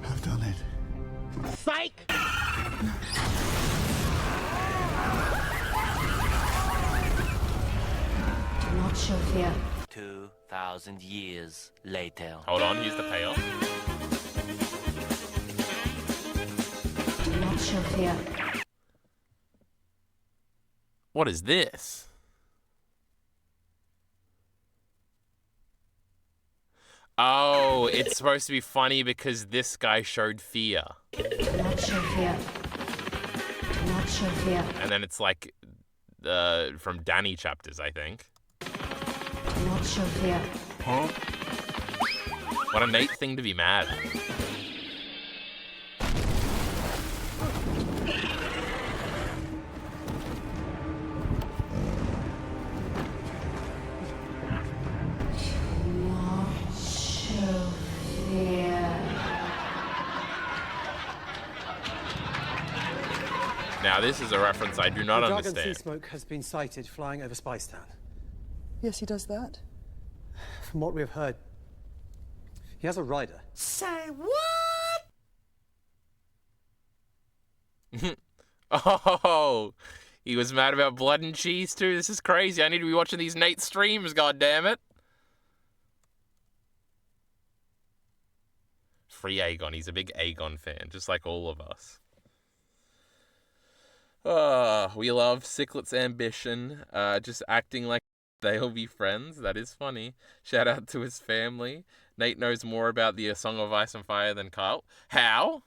I've done it. Psych! Do not show fear. 2,000 years later. Hold on, here's the payoff. Do not show fear. What is this? Oh, it's supposed to be funny because this guy showed fear. Do not show fear. Do not show fear. And then it's like from Danny chapters, I think. Do not show fear. Huh? What a neat thing to be mad at. Now this is a reference I do not the understand. Dragon Seasmoke has been sighted flying over Spicetown. Yes, he does that. From what we have heard, he has a rider. Say what? Oh, He was mad about Blood and Cheese too. This is crazy. I need to be watching these Nate streams, goddammit. Free Aegon. He's a big Aegon fan, just like all of us. We love Ciclet's ambition, just acting like they'll be friends. That is funny. Shout out to his family. Nate knows more about the Song of Ice and Fire than Kyle. How?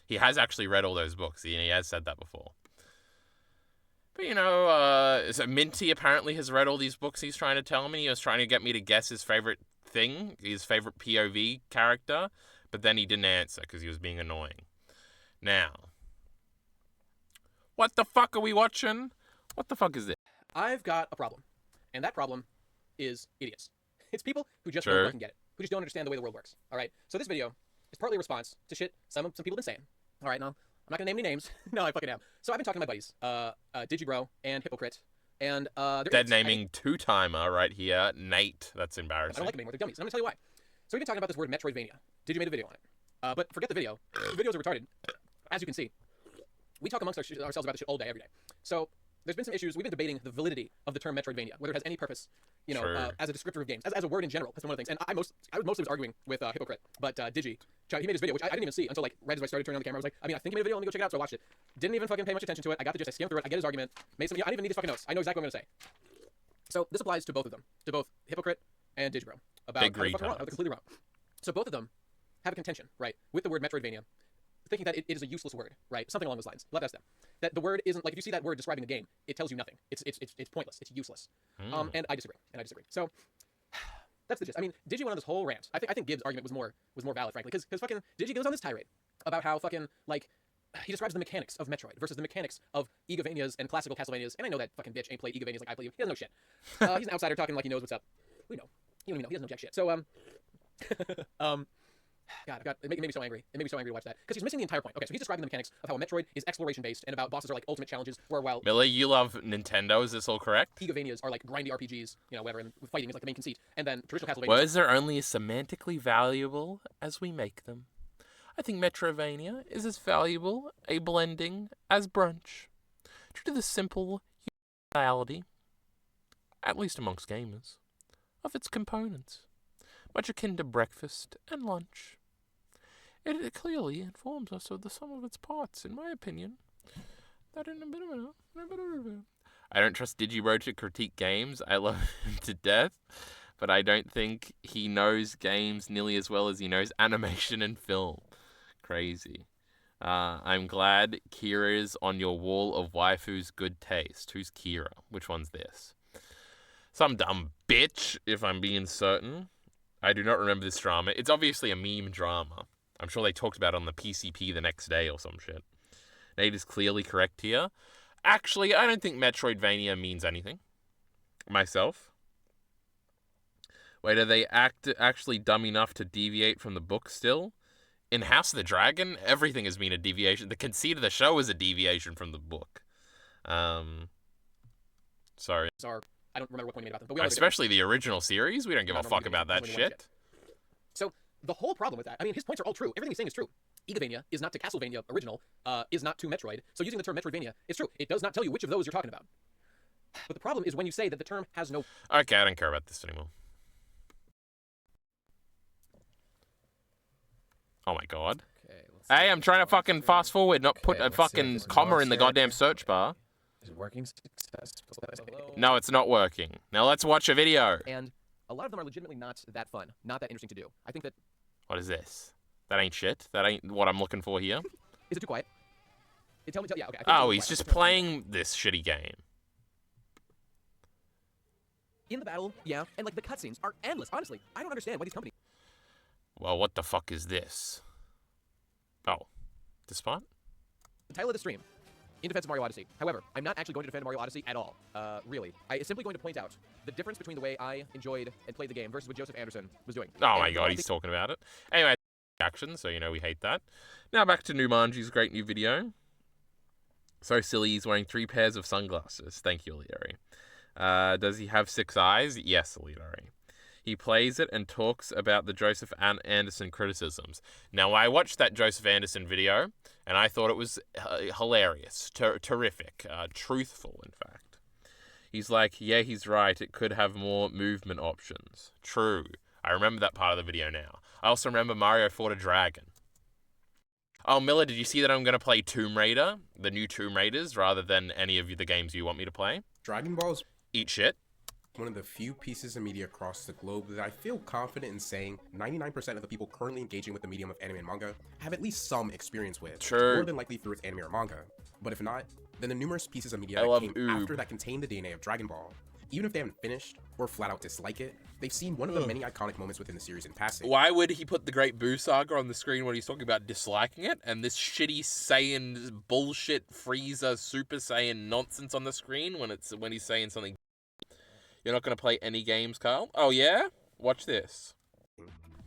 He has actually read all those books. He has said that before. But, you know, so Minty apparently has read all these books he's trying to tell me. He was trying to get me to guess his favorite thing, his favorite POV character, but then he didn't answer because he was being annoying. Now, what the fuck are we watching? What the fuck is this? I've got a problem, and that problem is idiots. It's people who just Sure. don't fucking get it, who just don't understand the way the world works. All right. So this video is partly a response to shit some people have been saying. All right. Now I'm not gonna name any names. No, I fucking am. So I've been talking to my buddies, Digibro and Hypocrite, and they're Dead idiots. naming two-timer right here, Nate. That's I embarrassing. don't like them anymore. They're dummies. And I'm gonna tell you why. So we've been talking about this word Metroidvania. Digi made a video on it. But forget the video. The videos are retarded. As you can see, we talk amongst ourselves about this shit all day, every day. So there's been some issues. We've been debating the validity of the term Metroidvania, whether it has any purpose, you know, Sure. as a descriptor of games, as a word in general. That's one of the things. And I mostly was arguing with Hypocrite, but Digi, he made his video, which I didn't even see until like right as I started turning on the camera. I was like, I think he made a video. Let me go check it out. So I watched it. Didn't even fucking pay much attention to it. I got the gist. I skimmed through it. I get his argument. Made some. I didn't even need his fucking notes. I know exactly what I'm gonna say. So this applies to both of them, to both Hypocrite and Digibro, about Big how they're fucking wrong, retards. how they're completely wrong. So both of them have a contention, right, with the word Metroidvania, thinking that it is a useless word, right? Something along those lines. Left us them. That the word isn't like if you see that word describing a game, it tells you nothing. It's pointless. It's useless. And I disagree. So that's the gist. I mean, Digi went on this whole rant. I think Gibbs' argument was more valid, frankly, because fucking Digi goes on this tirade about how fucking like he describes the mechanics of Metroid versus the mechanics of Egavanias and classical Castlevanias. And I know that fucking bitch ain't played Egavanias like I play. He doesn't know shit. He's an outsider talking like he knows what's up. We know. He don't even know. He doesn't know jack shit. So God, it made me so angry. It made me so angry to watch that because he's missing the entire point. Okay, so he's describing the mechanics of how a Metroid is exploration based and about bosses are like ultimate challenges. Where while Miller, you love Nintendo. Is this all correct? Egavanias are like grindy RPGs, you know, whatever, and fighting is like the main conceit. And then traditional Castlevania. Words are only as semantically valuable as we make them. I think Metrovania is as valuable a blending as brunch, due to the simple universality, at least amongst gamers, of its components, much akin to breakfast and lunch. It clearly informs us of the sum of its parts, in my opinion. I don't trust Digibro to critique games. I love him to death, but I don't think he knows games nearly as well as he knows animation and film. Crazy. I'm glad Kira's on your wall of waifu's good taste. Who's Kira? Which one's this? Some dumb bitch, if I'm being certain. I do not remember this drama. It's obviously a meme drama. I'm sure they talked about it on the PCP the next day or some shit. Nate is clearly correct here. Actually, I don't think Metroidvania means anything. Myself. Wait, are they actually dumb enough to deviate from the book still? In House of the Dragon, everything has been a deviation. The conceit of the show is a deviation from the book. Sorry. I don't remember what point he made about them, but especially the original series. We don't give a fuck about that shit. So the whole problem with that, I mean, his points are all true. Everything he's saying is true. Egavania is not to Castlevania original, is not to Metroid. So using the term Metroidvania is true. It does not tell you which of those you're talking about. But the problem is when you say that the term has no... Okay, I don't care about this anymore. Oh my god. Hey, I'm trying to fucking fast forward, not put a fucking comma in the goddamn search bar. Is it working successfully? No, it's not working. Now let's watch a video. And a lot of them are legitimately not that fun, not that interesting to do. I think that... What is this? That ain't shit. That ain't what I'm looking for here. Is it too quiet? Yeah, okay. Oh, he's just playing this shitty game. In the battle, yeah, and like the cutscenes are endless. Honestly, I don't understand why these companies... Well, what the fuck is this? Oh, this spot? The title of the stream, in defense of Mario Odyssey. However, I'm not actually going to defend Mario Odyssey at all. Really. I am simply going to point out the difference between the way I enjoyed and played the game versus what Joseph Anderson was doing. Oh my god, he's talking about it. Anyway, action, so you know we hate that. Now back to Numanji's great new video. So silly, he's wearing 3 pairs of sunglasses. Thank you, Leary. Does he have 6 eyes? Yes, Leary. He plays it and talks about the Joseph Anderson criticisms. Now, I watched that Joseph Anderson video, and I thought it was hilarious, terrific, truthful, in fact. He's like, yeah, he's right. It could have more movement options. True. I remember that part of the video now. I also remember Mario fought a dragon. Oh, Miller, did you see that I'm going to play Tomb Raider, the new Tomb Raiders, rather than any of the games you want me to play? Dragon Ball's Eat shit. one of the few pieces of media across the globe that I feel confident in saying 99% of the people currently engaging with the medium of anime and manga have at least some experience with. True. More than likely through its anime or manga. But if not, then the numerous pieces of media I that love came Oob. after that contain the DNA of Dragon Ball, even if they haven't finished or flat out dislike it, they've seen one of the many iconic moments within the series in passing. Why would he put the Great Boo Saga on the screen when he's talking about disliking it, and this shitty Saiyan bullshit Frieza Super Saiyan nonsense on the screen when he's saying something? You're not going to play any games, Carl? Oh yeah? Watch this.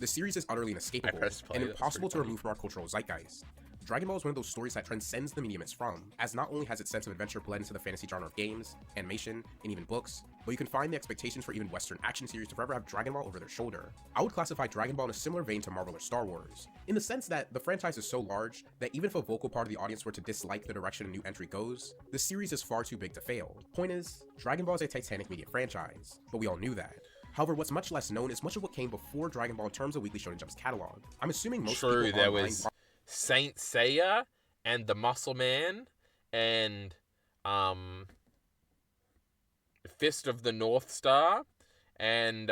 The series is utterly inescapable and impossible to remove from our cultural zeitgeist. Dragon Ball is one of those stories that transcends the medium it's from, as not only has its sense of adventure bled into the fantasy genre of games, animation, and even books, but you can find the expectations for even Western action series to forever have Dragon Ball over their shoulder. I would classify Dragon Ball in a similar vein to Marvel or Star Wars, in the sense that the franchise is so large that even if a vocal part of the audience were to dislike the direction a new entry goes, the series is far too big to fail. Point is, Dragon Ball is a titanic media franchise, but we all knew that. However, what's much less known is much of what came before Dragon Ball in terms of Weekly Shonen Jump's catalog. I'm assuming most True, people there online was Saint Seiya and the Muscle Man and Fist of the North Star and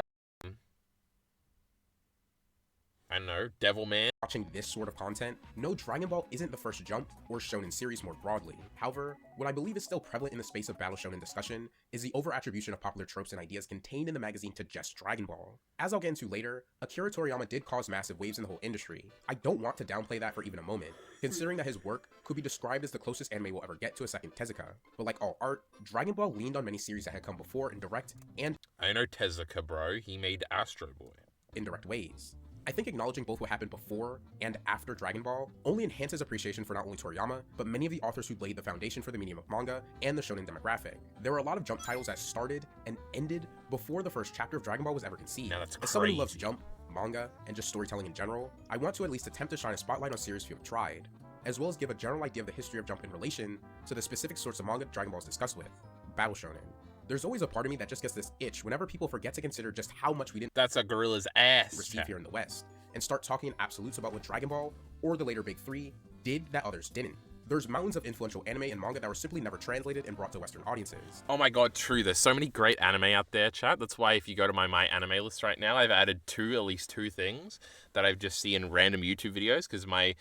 I don't know, Devilman. Watching this sort of content, no, Dragon Ball isn't the first Jump or Shonen series more broadly. However, what I believe is still prevalent in the space of Battle Shonen discussion is the over-attribution of popular tropes and ideas contained in the magazine to just Dragon Ball. As I'll get into later, Akira Toriyama did cause massive waves in the whole industry. I don't want to downplay that for even a moment, considering that his work could be described as the closest anime will ever get to a second Tezuka. But like all art, Dragon Ball leaned on many series that had come before in direct and I know Tezuka, bro. He made Astro Boy. Indirect ways. I think acknowledging both what happened before and after Dragon Ball only enhances appreciation for not only Toriyama, but many of the authors who laid the foundation for the medium of manga and the shonen demographic. There were a lot of Jump titles that started and ended before the first chapter of Dragon Ball was ever conceived. Now that's As someone who loves Jump, manga, and just storytelling in general, I want to at least attempt to shine a spotlight on series few have tried, as well as give a general idea of the history of Jump in relation to the specific sorts of manga Dragon Ball is discussed with, Battle Shonen. There's always a part of me that just gets this itch whenever people forget to consider just how much we didn't That's a gorilla's ass. receive here in the West, and start talking in absolutes about what Dragon Ball, or the later Big Three, did that others didn't. There's mountains of influential anime and manga that were simply never translated and brought to Western audiences. Oh my god, true. There's so many great anime out there, chat. That's why if you go to my anime list right now, I've added at least two things that I've just seen in random YouTube videos, because my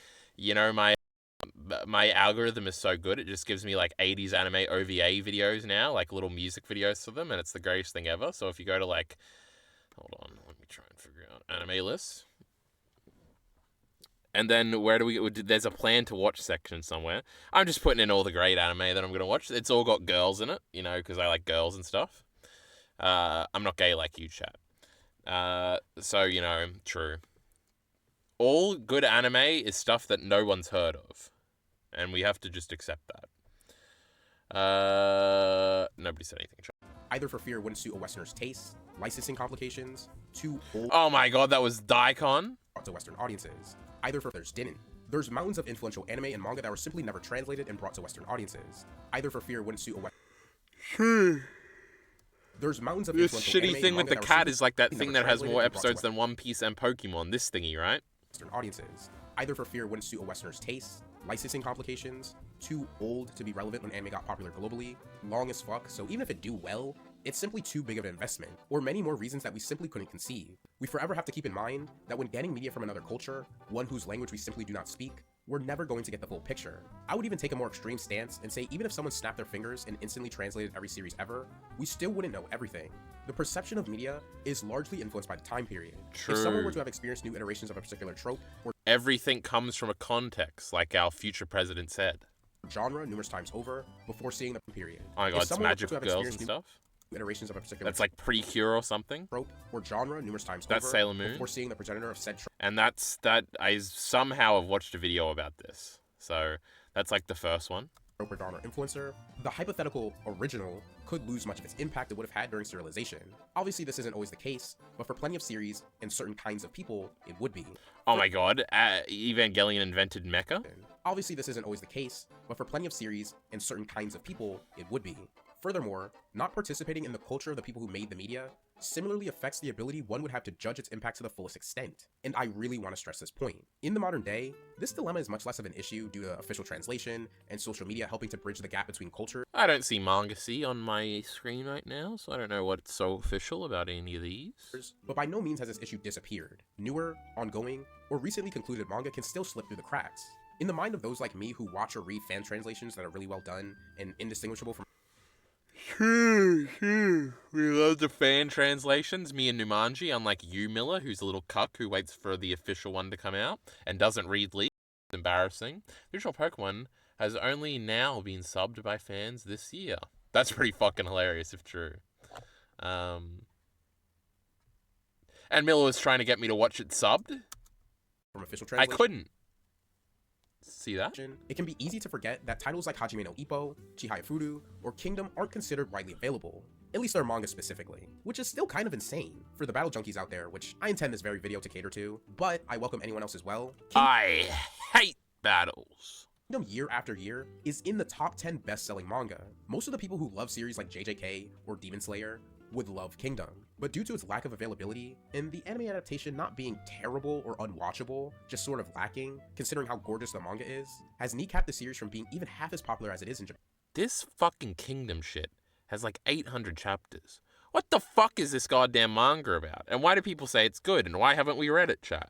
algorithm is so good, it just gives me like 80s anime OVA videos now, like little music videos to them, and it's the greatest thing ever. So if you go to like, hold on, let me try and figure out anime list. And then where do we get, there's a plan to watch section somewhere. I'm just putting in all the great anime that I'm going to watch. It's all got girls in it, you know, because I like girls and stuff. I'm not gay like you, chat. So, you know, true. All good anime is stuff that no one's heard of. And we have to just accept that. Nobody said anything. Either for fear it wouldn't suit a Westerner's taste, licensing complications, too old. Oh my god, that was Daikon? To Western audiences. Either for others didn't. There's mountains of influential anime and manga that were simply never translated and brought to Western audiences. Either for fear it wouldn't suit a Western. There's mountains of This influential shitty anime thing and with manga the that were cat simply is like that never thing that has translated more and brought to episodes than One Piece and Pokemon. This thingy, right? Western audiences. Either for fear it wouldn't suit a Westerner's taste, licensing complications, too old to be relevant when anime got popular globally, long as fuck, so even if it do well, it's simply too big of an investment, or many more reasons that we simply couldn't conceive. We forever have to keep in mind that when getting media from another culture, one whose language we simply do not speak, we're never going to get the full picture. I would even take a more extreme stance and say even if someone snapped their fingers and instantly translated every series ever, we still wouldn't know everything. The perception of media is largely influenced by the time period. True. If someone were to have experienced new iterations of a particular trope, or Everything comes from a context, like our future president said. genre numerous times over before seeing the period. Oh my god, If it's someone were to magical have girls experienced and new stuff? iterations of a particular That's like Precure or something? trope or genre numerous times That's over Sailor Moon. before seeing the progenitor of said trope. And I somehow have watched a video about this. So that's like the first one. Dawn or influencer, the hypothetical original could lose much of its impact it would have had during serialization. Obviously, this isn't always the case, but for plenty of series and certain kinds of people, it would be. Oh my god, Evangelion invented mecha? Obviously, this isn't always the case, but for plenty of series and certain kinds of people, it would be. Furthermore, not participating in the culture of the people who made the media similarly affects the ability one would have to judge its impact to the fullest extent. And I really want to stress this point. In the modern day, this dilemma is much less of an issue due to official translation and social media helping to bridge the gap between culture. I don't see Manga C on my screen right now, so I don't know what's so official about any of these. But by no means has this issue disappeared. Newer, ongoing, or recently concluded manga can still slip through the cracks. In the mind of those like me who watch or read fan translations that are really well done and indistinguishable from we love the fan translations, me and Numanji, unlike you, Miller, who's a little cuck who waits for the official one to come out and doesn't read leaks. It's embarrassing. The original Pokemon has only now been subbed by fans this year. That's pretty fucking hilarious if true. And Miller was trying to get me to watch it subbed. From official translation. I couldn't. See that? It can be easy to forget that titles like Hajime no Ippo, Chihaya Furu, or Kingdom aren't considered widely available, at least their manga specifically, which is still kind of insane for the battle junkies out there, which I intend this very video to cater to, but I welcome anyone else as well. I hate battles. Kingdom year after year is in the top 10 best-selling manga. Most of the people who love series like JJK or Demon Slayer would love Kingdom, but due to its lack of availability and the anime adaptation not being terrible or unwatchable, just sort of lacking, considering how gorgeous the manga is, has kneecapped the series from being even half as popular as it is in Japan. This fucking Kingdom shit has like 800 chapters. What the fuck is this goddamn manga about? And why do people say it's good? And why haven't we read it, chat?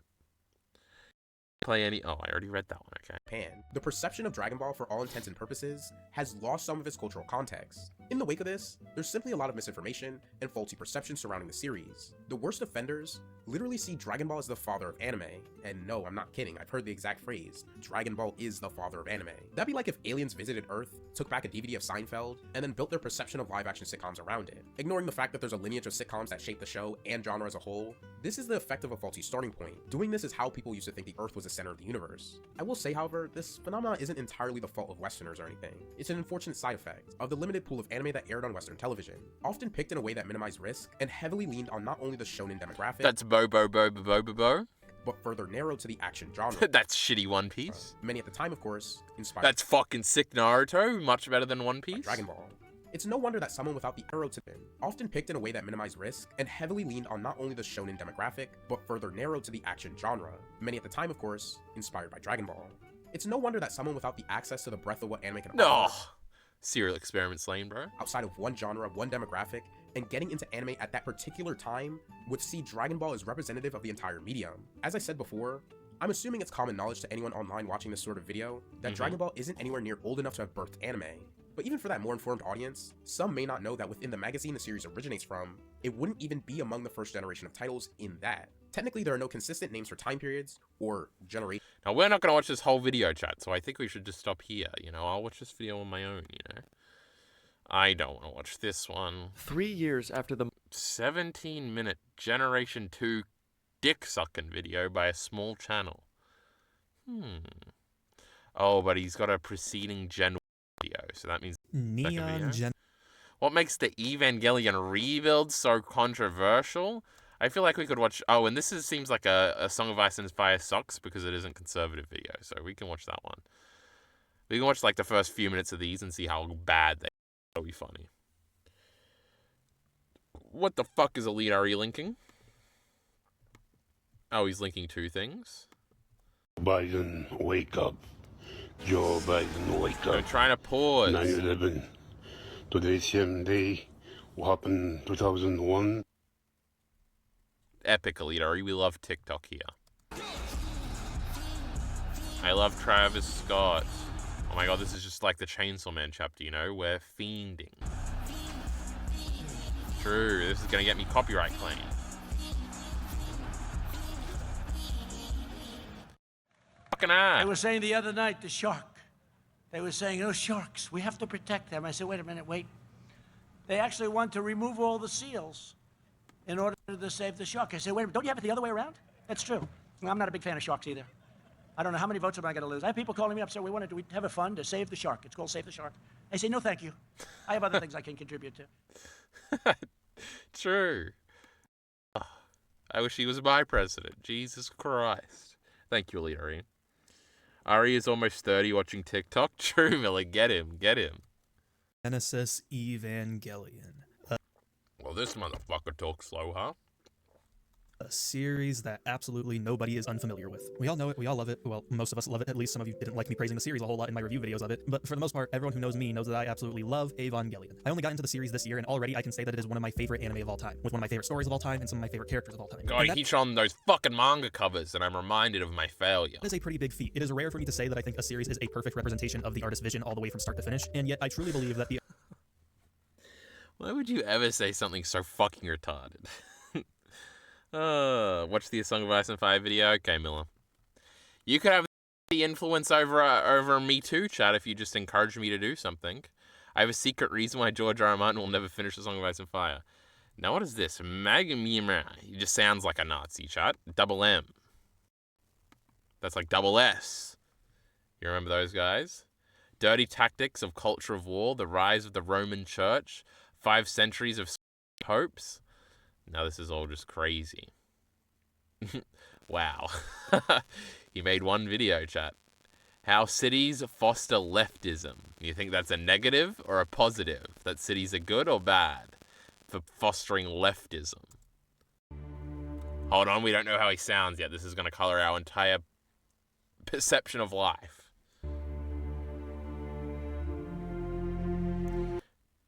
Play any... Oh, I already read that one, okay. Japan, the perception of Dragon Ball for all intents and purposes has lost some of its cultural context. In the wake of this, there's simply a lot of misinformation and faulty perception surrounding the series. The worst offenders literally see Dragon Ball as the father of anime, and no, I'm not kidding, I've heard the exact phrase, Dragon Ball is the father of anime. That'd be like if aliens visited Earth, took back a DVD of Seinfeld, and then built their perception of live-action sitcoms around it. Ignoring the fact that there's a lineage of sitcoms that shape the show and genre as a whole, this is the effect of a faulty starting point. Doing this is how people used to think the Earth was the center of the universe. I will say, however, this phenomenon isn't entirely the fault of Westerners or anything. It's an unfortunate side effect of the limited pool of anime that aired on Western television, often picked in a way that minimized risk and heavily leaned on not only the shonen demographic, that's bo, but further narrowed to the action genre. That's shitty One Piece. Many at the time, of course, inspired. That's fucking sick Naruto, much better than One Piece. Dragon Ball. It's no wonder that someone without the arrow to them, often picked in a way that minimized risk and heavily leaned on not only the shonen demographic, but further narrowed to the action genre. Many at the time, of course, inspired by Dragon Ball. It's no wonder that someone without the access to the breadth of what anime can offer, Serial Experiments Lane, bro. outside of one genre, one demographic, and getting into anime at that particular time would see Dragon Ball as representative of the entire medium. As I said before, I'm assuming it's common knowledge to anyone online watching this sort of video that Dragon Ball isn't anywhere near old enough to have birthed anime. But even for that more informed audience, some may not know that within the magazine the series originates from, it wouldn't even be among the first generation of titles in that. Technically, there are no consistent names for time periods or generations. Now, we're not going to watch this whole video, chat, so I think we should just stop here. You know, I'll watch this video on my own, you know. I don't want to watch this one. 3 years after the 17-minute Generation 2 dick-sucking video by a small channel. Oh, but he's got a preceding Gen video, so that means Neon Gen. What makes the Evangelion rebuild so controversial? I feel like we could watch... Oh, and this seems like a Song of Ice and Fire sucks because it isn't conservative video, so we can watch that one. We can watch like the first few minutes of these and see how bad they are. That'll be funny. What the fuck is Elite Are you linking? Oh, he's linking two things. Biden, wake up. Joe Biden, wake up. I'm trying to pause. 9/11. Today's same day. What happened in 2001? Epic, Elite Ari. We love TikTok here. I love Travis Scott. Oh my god, this is just like the Chainsaw Man chapter, you know? We're fiending. True, this is gonna get me copyright claim. Fucking ass. They were saying the other night, the shark. They were saying, oh, sharks, we have to protect them. I said, wait a minute, wait. They actually want to remove all the seals in order to save the shark. I said, wait a minute, don't you have it the other way around? That's true. I'm not a big fan of sharks either. I don't know how many votes am I going to lose. I have people calling me up saying we have a fund to save the shark. It's called Save the Shark. I say, no, thank you. I have other things I can contribute to. True. Oh, I wish he was my president. Jesus Christ. Thank you, Ari. Ari is almost 30 watching TikTok. True, Miller. Get him. Get him. Genesis Evangelion. Well, this motherfucker talks slow, huh? A series that absolutely nobody is unfamiliar with. We all know it, we all love it. Well, most of us love it. At least some of you didn't like me praising the series a whole lot in my review videos of it. But for the most part, everyone who knows me knows that I absolutely love Evangelion. I only got into the series this year, and already I can say that it is one of my favorite anime of all time, with one of my favorite stories of all time, and some of my favorite characters of all time. God, he keeps on those fucking manga covers, and I'm reminded of my failure. That is a pretty big feat. It is rare for me to say that I think a series is a perfect representation of the artist's vision all the way from start to finish, and yet I truly believe that the... Why would you ever say something so fucking retarded? Watch the A Song of Ice and Fire video? Okay, Miller. You could have the influence over me too, chat, if you just encourage me to do something. I have a secret reason why George R. R. Martin will never finish A Song of Ice and Fire. Now what is this? Magamima. He just sounds like a Nazi, chat. Double M. That's like double S. You remember those guys? Dirty Tactics of Culture of War, The Rise of the Roman Church, 5 Centuries of Popes. Now this is all just crazy. Wow. He made one video, chat. How cities foster leftism. You think that's a negative or a positive? That cities are good or bad for fostering leftism? Hold on, we don't know how he sounds yet. This is going to color our entire perception of life.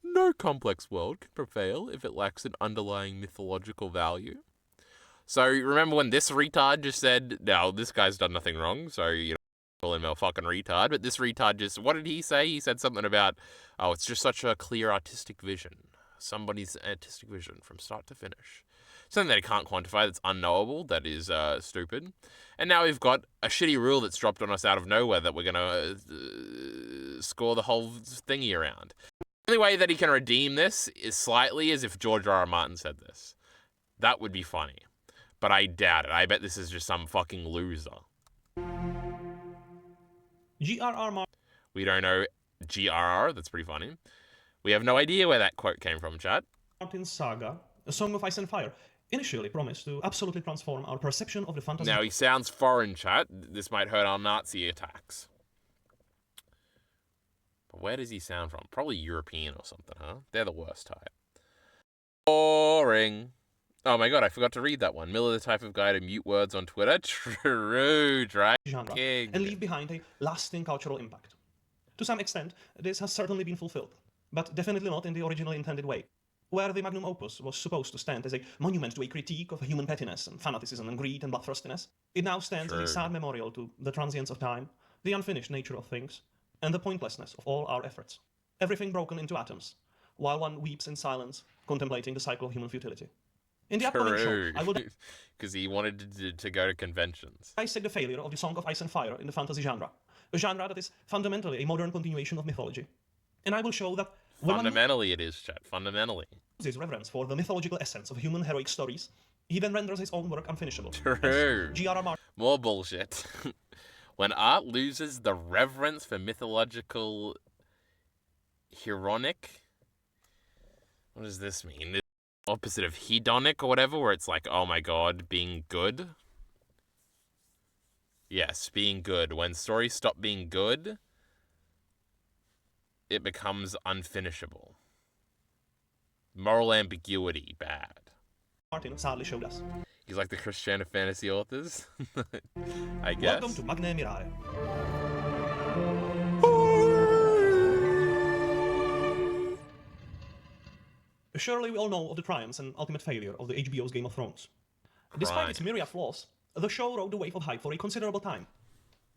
No complex world can prevail if it lacks an underlying mythological value. So remember when this retard just said, no, this guy's done nothing wrong, so you know, call him a fucking retard, but this retard just, what did he say? He said something about, oh, it's just such a clear artistic vision. Somebody's artistic vision from start to finish. Something that he can't quantify, that's unknowable, that is stupid. And now we've got a shitty rule that's dropped on us out of nowhere that we're going to score the whole thingy around. The only way that he can redeem this is slightly as if George R. R. Martin said this. That would be funny. But I doubt it. I bet this is just some fucking loser. G.R.R. Martin. We don't know G.R.R. That's pretty funny. We have no idea where that quote came from, chat. Martin's saga, A Song of Ice and Fire, initially promised to absolutely transform our perception of the fantasy. Now, he sounds foreign, chat. This might hurt our Nazi attacks. But where does he sound from? Probably European or something, huh? They're the worst type. Boring. Oh my god, I forgot to read that one. Miller, the type of guy to mute words on Twitter. True, Drag genre, King. and leave behind a lasting cultural impact. To some extent, this has certainly been fulfilled, but definitely not in the originally intended way. Where the magnum opus was supposed to stand as a monument to a critique of human pettiness and fanaticism and greed and bloodthirstiness, it now stands as a sad memorial to the transience of time, the unfinished nature of things, and the pointlessness of all our efforts. Everything broken into atoms, while one weeps in silence, contemplating the cycle of human futility. In the upcoming show, I will... Because he wanted to go to conventions. dissect the failure of the Song of Ice and Fire in the fantasy genre, a genre that is fundamentally a modern continuation of mythology. And I will show that... Fundamentally it is, chat. Fundamentally. His reverence for the mythological essence of human heroic stories, he then renders his own work unfinishable. True. G.R.R. Martin. More bullshit. When art loses the reverence for mythological... Heronic? What does this mean? The opposite of hedonic or whatever, where it's like, oh my god, being good? Yes, being good. When stories stop being good, it becomes unfinishable. Moral ambiguity, bad. Martin sadly showed us. He's like the Christiana fantasy authors, I guess. Welcome to Magna Mirare. Surely we all know of the triumphs and ultimate failure of the HBO's Game of Thrones. Despite its myriad flaws, the show rode the wave of hype for a considerable time.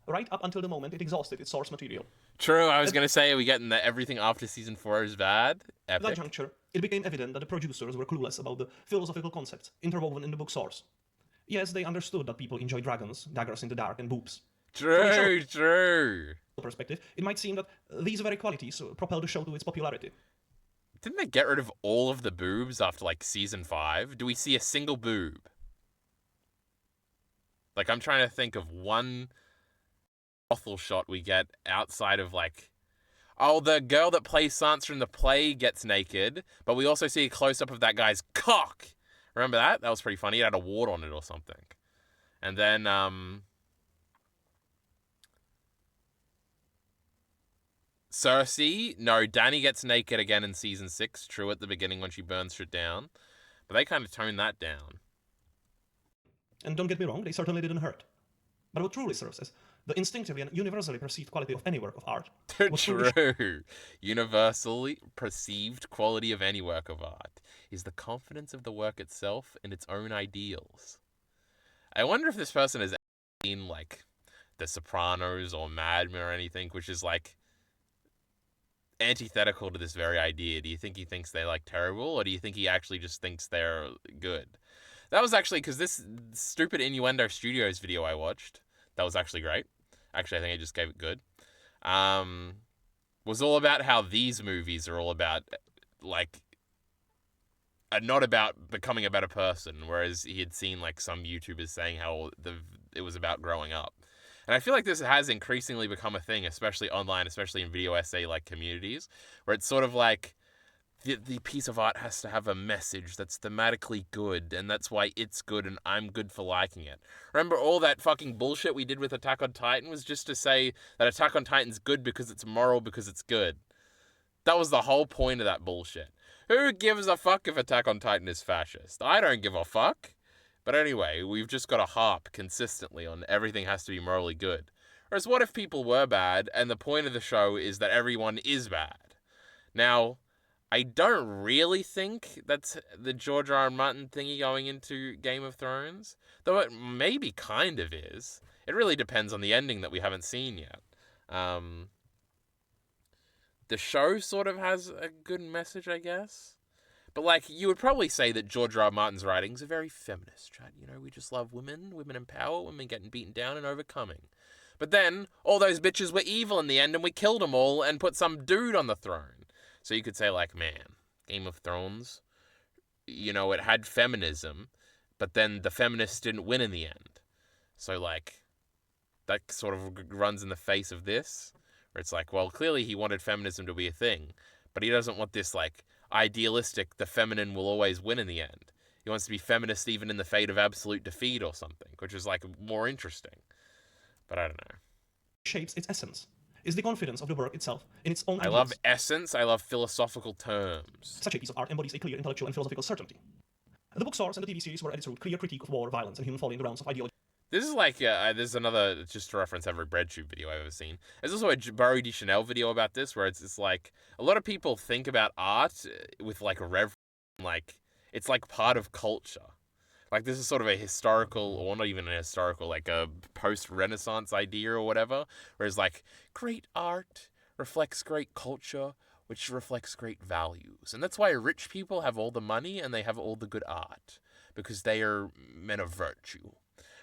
Right up until the moment it exhausted its source material. True, I was going to say, are we getting that everything after season 4 is bad? At that juncture, it became evident that the producers were clueless about the philosophical concepts interwoven in the book source. Yes, they understood that people enjoy dragons, daggers in the dark, and boobs. True. Perspective, it might seem that these very qualities propelled the show to its popularity. Didn't they get rid of all of the boobs after, like, season 5? Do we see a single boob? Like, I'm trying to think of one brothel shot we get outside of like, oh, the girl that plays Sansa in the play gets naked, but we also see a close-up of that guy's cock. Remember that? That was pretty funny. It had a wart on it or something. And then, Cersei, no, Dany gets naked again in season 6. True, at the beginning when she burns shit down. But they kind of toned that down. And don't get me wrong, they certainly didn't hurt. But what truly serves as the instinctively and universally perceived quality of any work of art. True. Universally perceived quality of any work of art is the confidence of the work itself in its own ideals. I wonder if this person has seen, like, The Sopranos or Mad Men or anything, which is, like, antithetical to this very idea. Do you think he thinks they're, like, terrible, or do you think he actually just thinks they're good? That was actually, because this stupid Innuendo Studios video I watched, that was actually great. Actually, I think I just gave it good. Was all about how these movies are all about, like, not about becoming a better person, whereas he had seen, like, some YouTubers saying how it was about growing up. And I feel like this has increasingly become a thing, especially online, especially in video essay, like, communities, where it's sort of like, the piece of art has to have a message that's thematically good, and that's why it's good, and I'm good for liking it. Remember all that fucking bullshit we did with Attack on Titan was just to say that Attack on Titan's good because it's moral, because it's good. That was the whole point of that bullshit. Who gives a fuck if Attack on Titan is fascist? I don't give a fuck. But anyway, we've just got to harp consistently on everything has to be morally good. Whereas what if people were bad, and the point of the show is that everyone is bad? Now, I don't really think that's the George R. R. Martin thingy going into Game of Thrones, though it maybe kind of is. It really depends on the ending that we haven't seen yet. The show sort of has a good message, I guess. But, like, you would probably say that George R. R. Martin's writings are very feminist, Chad. You know, we just love women in power, women getting beaten down and overcoming. But then, all those bitches were evil in the end, and we killed them all and put some dude on the throne. So you could say, like, man, Game of Thrones, you know, it had feminism, but then the feminists didn't win in the end. So, like, that sort of runs in the face of this, where it's like, well, clearly he wanted feminism to be a thing, but he doesn't want this, like, idealistic, the feminine will always win in the end. He wants to be feminist even in the fate of absolute defeat or something, which is, like, more interesting. But I don't know. Shapes its essence. Is the confidence of the work itself in its own ideas. I love essence, I love philosophical terms. Such a piece of art embodies a clear intellectual and philosophical certainty. The book source and the TV series were at its root clear critique of war, violence, and human folly in the realms of ideology. This is like, there's another, just to reference every BreadTube video I've ever seen. There's also a Barry DeChanel video about this, where it's like, a lot of people think about art with, like, reverence, like, it's like part of culture. Like, this is sort of a historical, or not even a historical, like a post-Renaissance idea or whatever, whereas, like, great art reflects great culture, which reflects great values. And that's why rich people have all the money and they have all the good art, because they are men of virtue.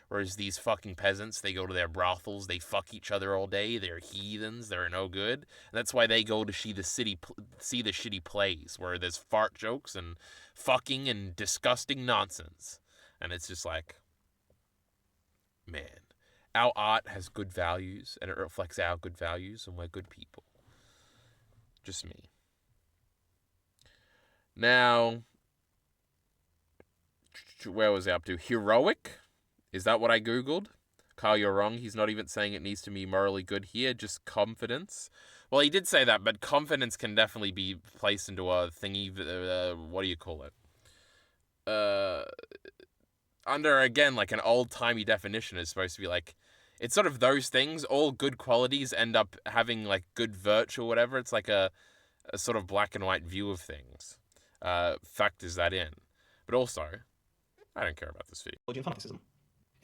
Whereas these fucking peasants, they go to their brothels, they fuck each other all day, they're heathens, they're no good. And that's why they go to see the shitty plays, where there's fart jokes and fucking and disgusting nonsense. And it's just like, man, our art has good values, and it reflects our good values, and we're good people. Just me. Now, where was I up to? Heroic? Is that what I googled? Carl, you're wrong. He's not even saying it needs to be morally good here, just confidence. Well, he did say that, but confidence can definitely be placed into a thingy, what do you call it? Under, again, like an old-timey definition is supposed to be like, it's sort of those things, all good qualities end up having, like, good virtue or whatever. It's like a sort of black and white view of things. Factors that in. But also, I don't care about this video. And fanaticism.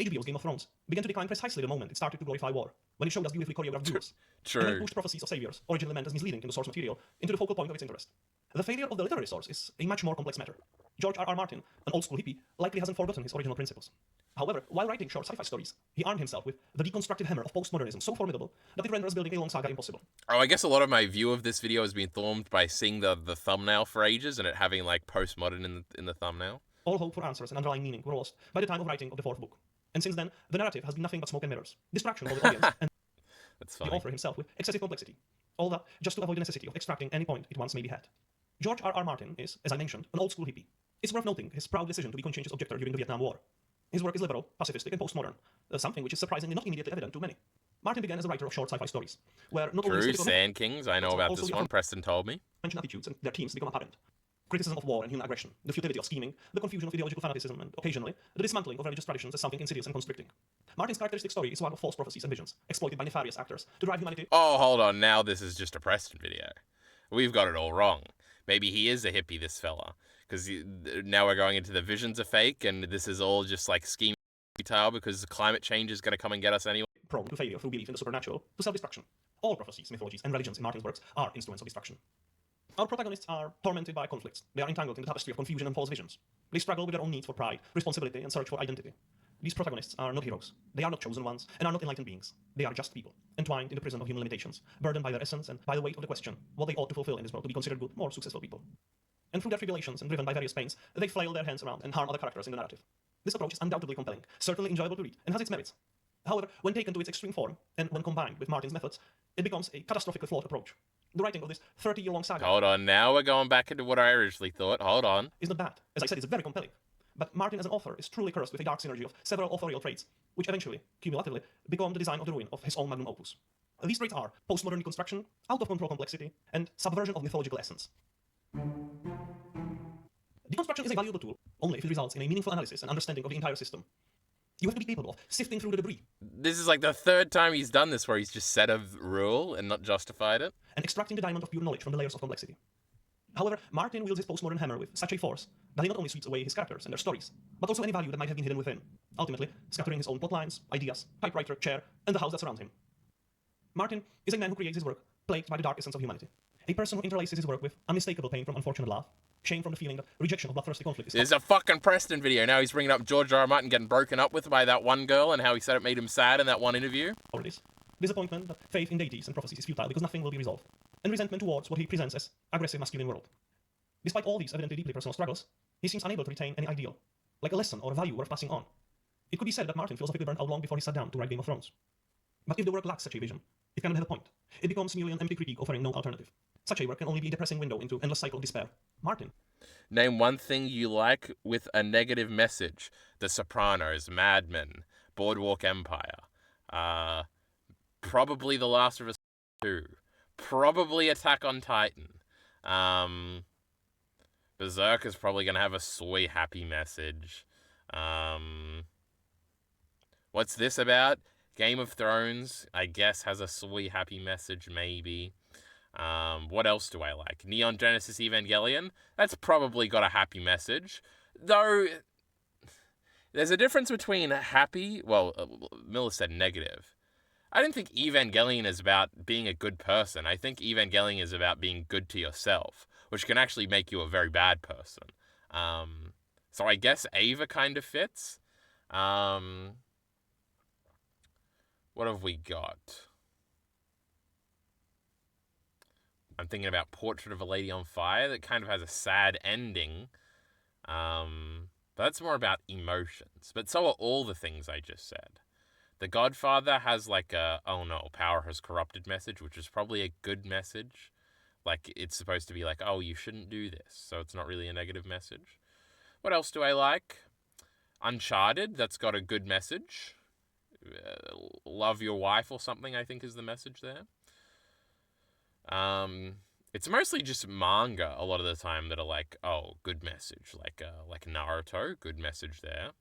HBO's Game of Thrones began to decline precisely the moment it started to glorify war, when it showed us beautifully choreographed duels. True. And then pushed prophecies of saviors, originally meant as misleading in the source material, into the focal point of its interest. The failure of the literary source is a much more complex matter. George R. R. Martin, an old-school hippie, likely hasn't forgotten his original principles. However, while writing short sci-fi stories, he armed himself with the deconstructive hammer of postmodernism so formidable that it renders building a long saga impossible. Oh, I guess a lot of my view of this video has been formed by seeing the thumbnail for ages and it having, like, postmodern in the thumbnail. All hope for answers and underlying meaning were lost by the time of writing of the fourth book. And since then, the narrative has been nothing but smoke and mirrors. Distraction for the audience and That's the funny. author himself with excessive complexity. All that just to avoid the necessity of extracting any point it once maybe had. George R. R. Martin is, as I mentioned, an old-school hippie. It's worth noting his proud decision to be conscientious objector during the Vietnam War. His work is liberal, pacifistic, and postmodern, something which is surprisingly not immediately evident to many. Martin began as a writer of short sci-fi stories, where not only True, historical Sand Kings. I know but about also this the one. Preston told me. aforementioned attitudes and their themes become apparent. Criticism of war and human aggression, the futility of scheming, the confusion of ideological fanaticism, and occasionally, the dismantling of religious traditions as something insidious and constricting. Martin's characteristic story is one of false prophecies and visions, exploited by nefarious actors to drive humanity. Oh, hold on. Now this is just a Preston video. We've got it all wrong. Maybe he is a hippie, this fella. Because now we're going into the visions are fake, and this is all just like scheme tale because climate change is going to come and get us anyway. Prone to failure through belief in the supernatural, to self-destruction. All prophecies, mythologies, and religions in Martin's works are instruments of destruction. Our protagonists are tormented by conflicts. They are entangled in the tapestry of confusion and false visions. They struggle with their own needs for pride, responsibility, and search for identity. These protagonists are not heroes. They are not chosen ones, and are not enlightened beings. They are just people, entwined in the prison of human limitations, burdened by their essence and by the weight of the question, what they ought to fulfill in this world to be considered good, more successful people. And through their tribulations and driven by various pains, they flail their hands around and harm other characters in the narrative. This approach is undoubtedly compelling, certainly enjoyable to read, and has its merits. However, when taken to its extreme form, and when combined with Martin's methods, it becomes a catastrophically flawed approach. The writing of this 30-year-long saga... Hold on, now we're going back into what I originally thought. Hold on. ...is not bad. As I said, it's very compelling. But Martin as an author is truly cursed with a dark synergy of several authorial traits, which eventually, cumulatively, become the design of the ruin of his own magnum opus. These traits are postmodern deconstruction, out-of-control complexity, and subversion of mythological essence. Deconstruction is a valuable tool, only if it results in a meaningful analysis and understanding of the entire system. You have to be capable of sifting through the debris. This is like the third time he's done this where he's just set a rule and not justified it. And extracting the diamond of pure knowledge from the layers of complexity. However, Martin wields his postmodern hammer with such a force that he not only sweeps away his characters and their stories, but also any value that might have been hidden within, ultimately scattering his own plotlines, ideas, typewriter, chair, and the house that surrounds him. Martin is a man who creates his work plagued by the dark essence of humanity. A person who interlaces his work with unmistakable pain from unfortunate love, shame from the feeling that rejection of bloodthirsty conflict is... There's a fucking Preston video. Now he's bringing up George R. R. Martin getting broken up with by that one girl and how he said it made him sad in that one interview. Disappointment that faith in deities and prophecies is futile because nothing will be resolved, and resentment towards what he presents as aggressive masculine world. Despite all these evidently deeply personal struggles, he seems unable to retain any ideal, like a lesson or a value worth passing on. It could be said that Martin philosophically burnt out long before he sat down to write Game of Thrones. But if the work lacks such a vision, it cannot have a point. It becomes merely an empty critique offering no alternative. Such a work can only be a depressing window into endless cycle of despair. Martin. Name one thing you like with a negative message. The Sopranos, Mad Men, Boardwalk Empire. Probably The Last of Us 2. Probably Attack on Titan. Berserk is probably going to have a soy happy message. What's this about? Game of Thrones, I guess, has a soy happy message, maybe. What else do I like? Neon Genesis Evangelion? That's probably got a happy message. Though, there's a difference between happy... Well, Miller said negative. I don't think Evangelion is about being a good person. I think Evangelion is about being good to yourself, which can actually make you a very bad person. So I guess Ava kind of fits. What have we got? I'm thinking about Portrait of a Lady on Fire. That kind of has a sad ending. But that's more about emotions. But so are all the things I just said. The Godfather has like a, oh no, power has corrupted message, which is probably a good message. Like, it's supposed to be like, oh, you shouldn't do this. So it's not really a negative message. What else do I like? Uncharted, that's got a good message. Love your wife or something, I think, is the message there. It's mostly just manga a lot of the time that are like, oh, good message. Like Naruto, good message there.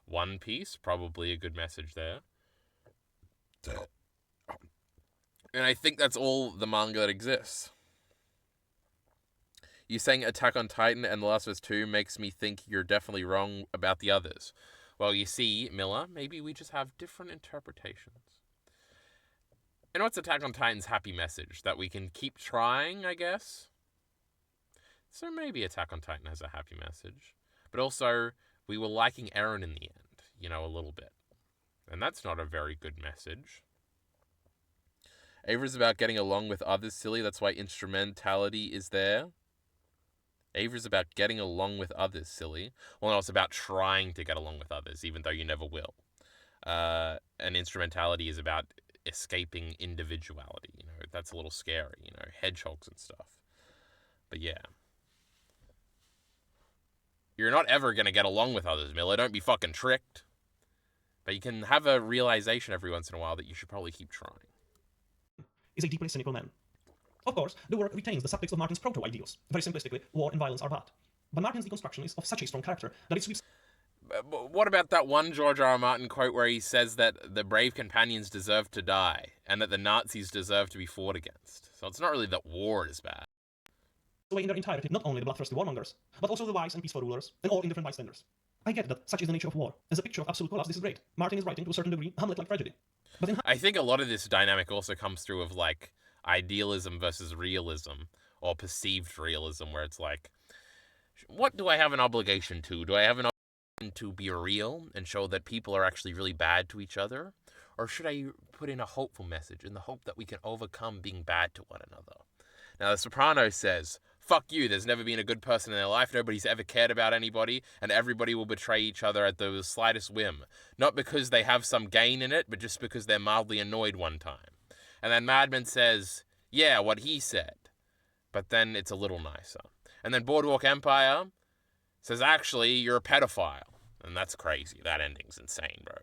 One Piece, probably a good message there. And I think that's all the manga that exists. You saying Attack on Titan and The Last of Us 2 makes me think you're definitely wrong about the others. Well, you see, Miller, maybe we just have different interpretations. And what's Attack on Titan's happy message? That we can keep trying, I guess? So maybe Attack on Titan has a happy message. But also, we were liking Eren in the end, you know, a little bit. And that's not a very good message. Ava's about getting along with others, silly. That's why instrumentality is there. Ava's about getting along with others, silly. Well, no, it's about trying to get along with others, even though you never will. And instrumentality is about escaping individuality. You know, that's a little scary, you know, hedgehogs and stuff. But yeah. You're not ever going to get along with others, Miller. Don't be fucking tricked. But you can have a realization every once in a while that you should probably keep trying. Is a deeply cynical man. Of course, the work retains the subtext of Martin's proto-ideals. Very simplistically, war and violence are bad. But Martin's deconstruction is of such a strong character that it sweeps... What about that one George R. R. Martin quote where he says that the brave companions deserve to die and that the Nazis deserve to be fought against? So it's not really that war is bad. Away in their entirety not only the bloodthirsty warmongers, but also the wise and peaceful rulers, and all indifferent bystanders. I get that such is the nature of war. As a picture of absolute collapse, this is great. Martin is writing to a certain degree Hamlet-like tragedy. But in I think a lot of this dynamic also comes through of like idealism versus realism, or perceived realism, where it's like, what do I have an obligation to? Do I have an obligation to be real and show that people are actually really bad to each other? Or should I put in a hopeful message in the hope that we can overcome being bad to one another? Now, The Sopranos says, fuck you, there's never been a good person in their life, nobody's ever cared about anybody, and everybody will betray each other at the slightest whim. Not because they have some gain in it, but just because they're mildly annoyed one time. And then Mad Men says, yeah, what he said. But then it's a little nicer. And then Boardwalk Empire says, actually, you're a pedophile. And that's crazy. That ending's insane, bro.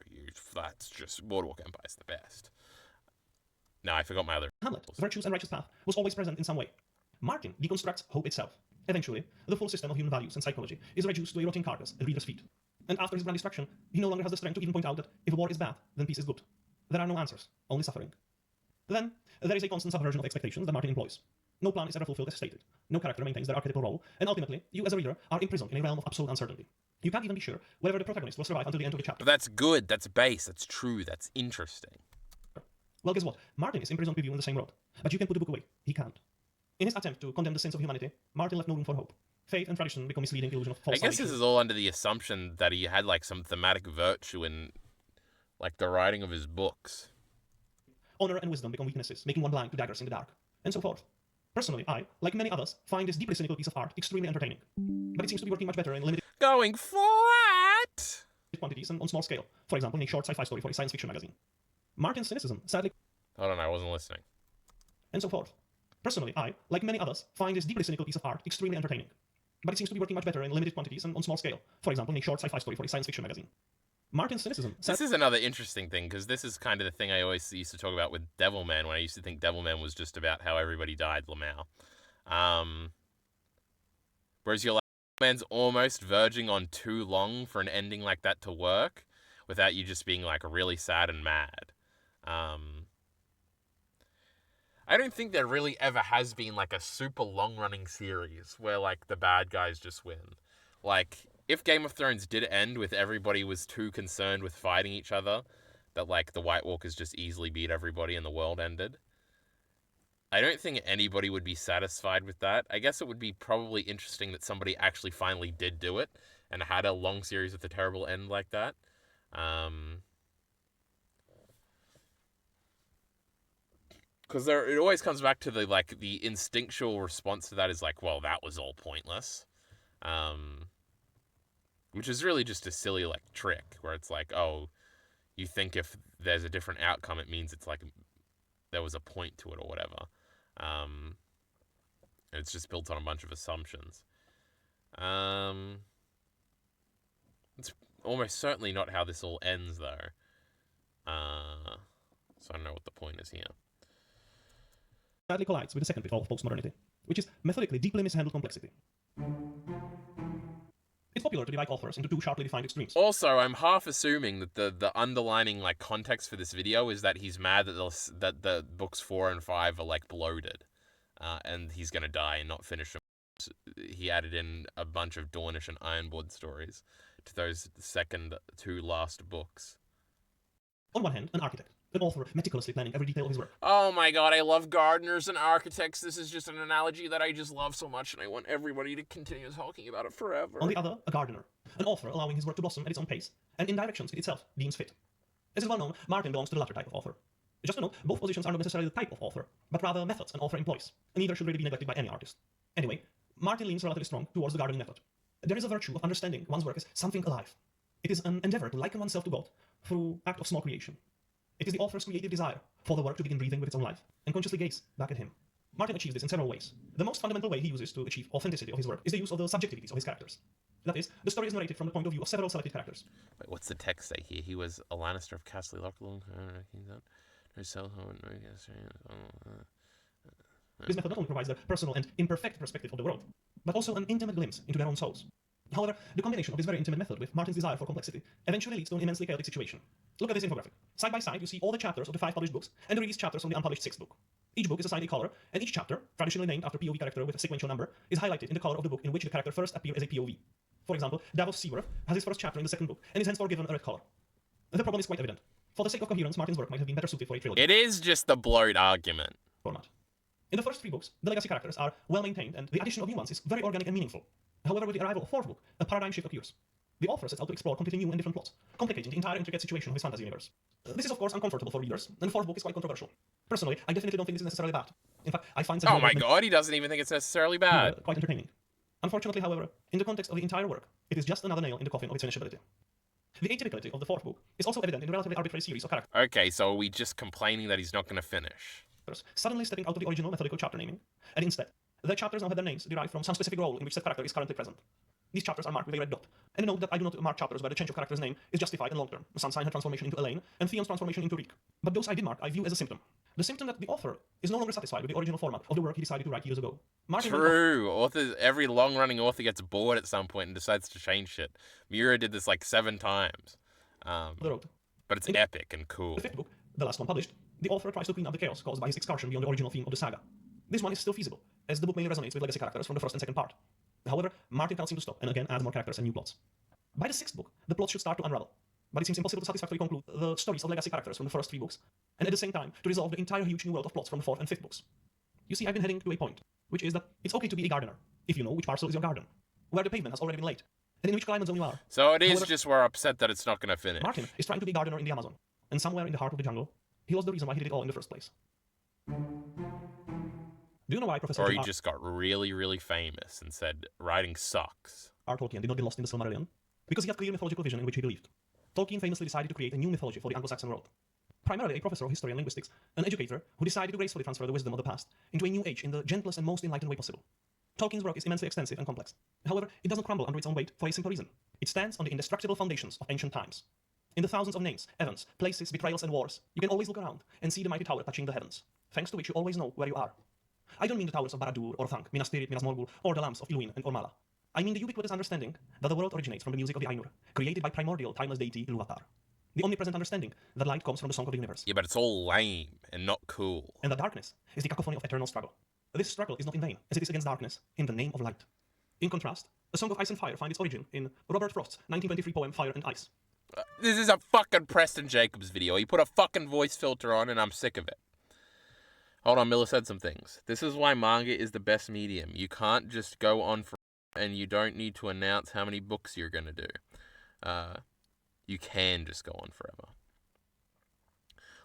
That's just, Boardwalk Empire's the best. No, I forgot my other... Hamlet, virtues and righteous path, was always present in some way. Martin deconstructs hope itself. Eventually, the full system of human values and psychology is reduced to a rotting carcass at reader's feet. And after his grand destruction, he no longer has the strength to even point out that if war is bad, then peace is good. There are no answers, only suffering. Then, there is a constant subversion of expectations that Martin employs. No plan is ever fulfilled as stated. No character maintains their archetypal role, and ultimately, you as a reader are imprisoned in a realm of absolute uncertainty. You can't even be sure whether the protagonist will survive until the end of the chapter. But that's good, that's base, that's true, that's interesting. Well, guess what? Martin is imprisoned with you in the same road. But you can put the book away. He can't. In his attempt to condemn the sins of humanity, Martin left no room for hope. Faith and tradition become misleading illusion of false I guess this is all under the assumption that he had like some thematic virtue in like the writing of his books. Honor and wisdom become weaknesses, making one blind to daggers in the dark, and so forth. Personally, I, like many others, find this deeply cynical piece of art extremely entertaining. But it seems to be working much better in limited going flat quantities and on small scale. For example, in a short sci-fi story for a science fiction magazine. Martin's cynicism, sadly... Hold on, I wasn't listening. And so forth. Personally, I, like many others, find this deeply cynical piece of art extremely entertaining. But it seems to be working much better in limited quantities and on small scale. For example, in a short sci-fi story for a science fiction magazine. Martin's cynicism... This is another interesting thing, because this is kind of the thing I always used to talk about with Devilman, when I used to think Devilman was just about how everybody died, Lamau. Whereas your Devilman's almost verging on too long for an ending like that to work, without you just being, like, really sad and mad. I don't think there really ever has been, like, a super long-running series where, like, the bad guys just win. Like, if Game of Thrones did end with everybody was too concerned with fighting each other, that, like, the White Walkers just easily beat everybody and the world ended, I don't think anybody would be satisfied with that. I guess it would be probably interesting that somebody actually finally did do it and had a long series with a terrible end like that. Because it always comes back to the instinctual response to that is like, well, that was all pointless. Which is really just a silly, like, trick, where it's like, oh, you think if there's a different outcome, it means it's like there was a point to it or whatever. And it's just built on a bunch of assumptions. It's almost certainly not how this all ends, though. So I don't know what the point is here. Sadly collides with the second pitfall of postmodernity, which is methodically deeply mishandled complexity. It's popular to divide authors into two sharply defined extremes. Also, I'm half assuming that the underlining like context for this video is that he's mad that the books 4 and 5 are like bloated, and he's gonna die and not finish them. He added in a bunch of Dornish and Ironborn stories to those second two last books. On one hand, an architect, an author meticulously planning every detail of his work. Oh my god, I love gardeners and architects. This is just an analogy that I just love so much, and I want everybody to continue talking about it forever. On the other, a gardener, an author allowing his work to blossom at its own pace, and in directions it itself deems fit. As is well known, Martin belongs to the latter type of author. Just to note, both positions are not necessarily the type of author, but rather methods an author employs, and neither should really be neglected by any artist. Anyway, Martin leans relatively strong towards the gardening method. There is a virtue of understanding one's work as something alive. It is an endeavor to liken oneself to God through act of small creation. It is the author's creative desire for the work to begin breathing with its own life, and consciously gaze back at him. Martin achieves this in several ways. The most fundamental way he uses to achieve authenticity of his work is the use of the subjectivities of his characters. That is, the story is narrated from the point of view of several selected characters. Wait, what's the text say here? He was a Lannister of Castle Lochlan. This method not only provides their personal and imperfect perspective of the world, but also an intimate glimpse into their own souls. However, the combination of this very intimate method with Martin's desire for complexity eventually leads to an immensely chaotic situation. Look at this infographic. Side by side, you see all the chapters of the 5 published books and the released chapters from the unpublished 6th book. Each book is assigned a color, and each chapter, traditionally named after POV character with a sequential number, is highlighted in the color of the book in which the character first appeared as a POV. For example, Davos Seaworth has his first chapter in the 2nd book, and is henceforth given a red color. The problem is quite evident. For the sake of coherence, Martin's work might have been better suited for a trilogy. It is just the bloat argument. Format. In the first 3 books, the legacy characters are well maintained, and the addition of new ones is very organic and meaningful. However, with the arrival of 4th book, a paradigm shift occurs. The author sets out to explore completely new and different plots, complicating the entire intricate situation of his fantasy universe. This is of course uncomfortable for readers, and the 4th book is quite controversial. Personally, I definitely don't think this is necessarily bad. In fact, I find Oh my god, he doesn't even think it's necessarily bad. Quite entertaining. Unfortunately, however, in the context of the entire work, it is just another nail in the coffin of its finishability. The atypicality of the 4th book is also evident in the relatively arbitrary series of characters. Okay, so are we just complaining that he's not going to finish? Suddenly stepping out of the original methodical chapter naming, and instead, their chapters now have their names derived from some specific role in which said character is currently present. These chapters are marked with a red dot. And note that I do not mark chapters where the change of character's name is justified in long term. Sunshine her transformation into Elaine, and Theon's transformation into Reek. But those I did mark, I view as a symptom. The symptom that the author is no longer satisfied with the original format of the work he decided to write years ago. True. Every long-running author gets bored at some point and decides to change shit. Miura did this like 7 times. But it's epic and cool. The 5th book, the last one published, the author tries to clean up the chaos caused by his excursion beyond the original theme of the saga. This one is still feasible, as the book mainly resonates with legacy characters from the 1st and 2nd part. However, Martin cannot seem to stop, and again adds more characters and new plots. By the 6th book, the plot should start to unravel, but it seems impossible to satisfactorily conclude the stories of legacy characters from the first 3 books, and at the same time to resolve the entire huge new world of plots from the 4th and 5th books. You see, I've been heading to a point, which is that it's okay to be a gardener, if you know which parcel is your garden, where the pavement has already been laid, and in which climate zone you are. So it is. However, just we're upset that it's not going to finish. Martin is trying to be a gardener in the Amazon, and somewhere in the heart of the jungle, he lost the reason why he did it all in the first place. Do you know why Professor Or he just got really, really famous and said, writing sucks. R. Tolkien did not get lost in the Silmarillion? Because he had clear mythological vision in which he believed. Tolkien famously decided to create a new mythology for the Anglo-Saxon world. Primarily a professor of history and linguistics, an educator who decided to gracefully transfer the wisdom of the past into a new age in the gentlest and most enlightened way possible. Tolkien's work is immensely extensive and complex. However, it doesn't crumble under its own weight for a simple reason. It stands on the indestructible foundations of ancient times. In the thousands of names, events, places, betrayals, and wars, you can always look around and see the mighty tower touching the heavens, thanks to which you always know where you are. I don't mean the towers of Barad-dûr or Thank, Minas Tirith, Minas Morgul, or the lamps of Iluin and Ormala. I mean the ubiquitous understanding that the world originates from the music of the Ainur, created by primordial, timeless deity Ilúvatar. The omnipresent understanding that light comes from the song of the universe. Yeah, but it's all lame and not cool. And that darkness is the cacophony of eternal struggle. This struggle is not in vain, as it is against darkness, in the name of light. In contrast, A Song of Ice and Fire finds its origin in Robert Frost's 1923 poem Fire and Ice. This is a fucking Preston Jacobs video. He put a fucking voice filter on and I'm sick of it. Hold on, Miller said some things. This is why manga is the best medium. You can't just go on for and you don't need to announce how many books you're going to do. You can just go on forever.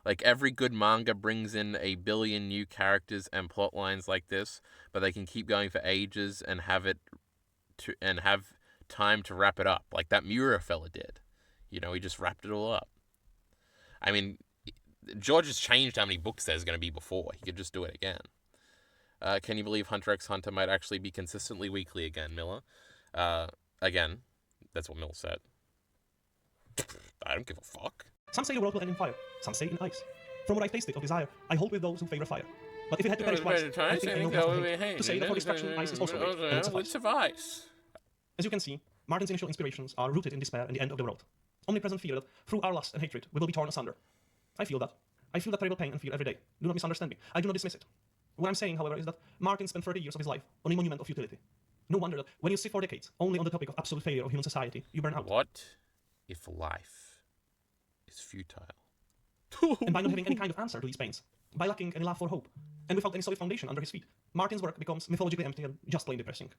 Like, every good manga brings in 1 billion new characters and plot lines like this, but they can keep going for ages and have time to wrap it up, like that Miura fella did. You know, he just wrapped it all up. I mean, George has changed how many books there's going to be before. He could just do it again. Can you believe Hunter x Hunter might actually be consistently weekly again, Miller? Again, that's what Miller said. I don't give a fuck. Some say the world will end in fire, some say in ice. From what I tasted of desire, I hold with those who favor fire. But if it had to perish twice, I think anyone has to say that for destruction, ice is also great, and it would suffice. As you can see, Martin's initial inspirations are rooted in despair and the end of the world. Omnipresent fear that, through our lust and hatred, we will be torn asunder. I feel that. I feel that terrible pain and fear every day. Do not misunderstand me. I do not dismiss it. What I'm saying, however, is that Martin spent 30 years of his life on a monument of futility. No wonder that when you sit for decades only on the topic of absolute failure of human society, you burn out. What if life is futile? And by not having any kind of answer to these pains, by lacking any love for hope, and without any solid foundation under his feet, Martin's work becomes mythologically empty and just plain depressing.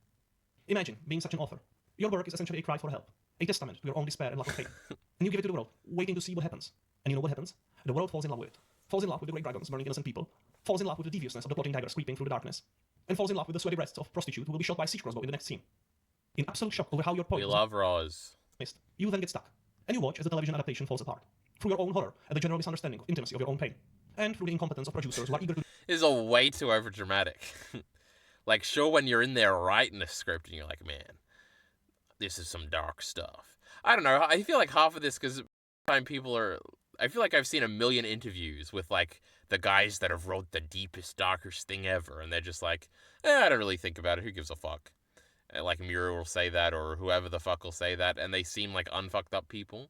Imagine being such an author. Your work is essentially a cry for help, a testament to your own despair and lack of faith. And you give it to the world, waiting to see what happens. And you know what happens? The world falls in love with it. Falls in love with the great dragons burning innocent people, falls in love with the deviousness of the plotting dagger creeping through the darkness, and falls in love with the sweaty breasts of prostitute who will be shot by a siege crossbow in the next scene. In absolute shock over how your point we love Roz. Missed, you then get stuck, and you watch as the television adaptation falls apart. through your own horror at the general misunderstanding of intimacy of your own pain, and through the incompetence of producers who are eager to... This is all way too overdramatic. Like, sure, when you're in there writing a script and you're like, man, this is some dark stuff. I don't know. I feel like half of this, because time people are... I feel like I've seen a million interviews with, like, the guys that have wrote the deepest, darkest thing ever, and they're just like, I don't really think about it. Who gives a fuck? Like, Muriel will say that, or whoever the fuck will say that, and they seem like unfucked up people.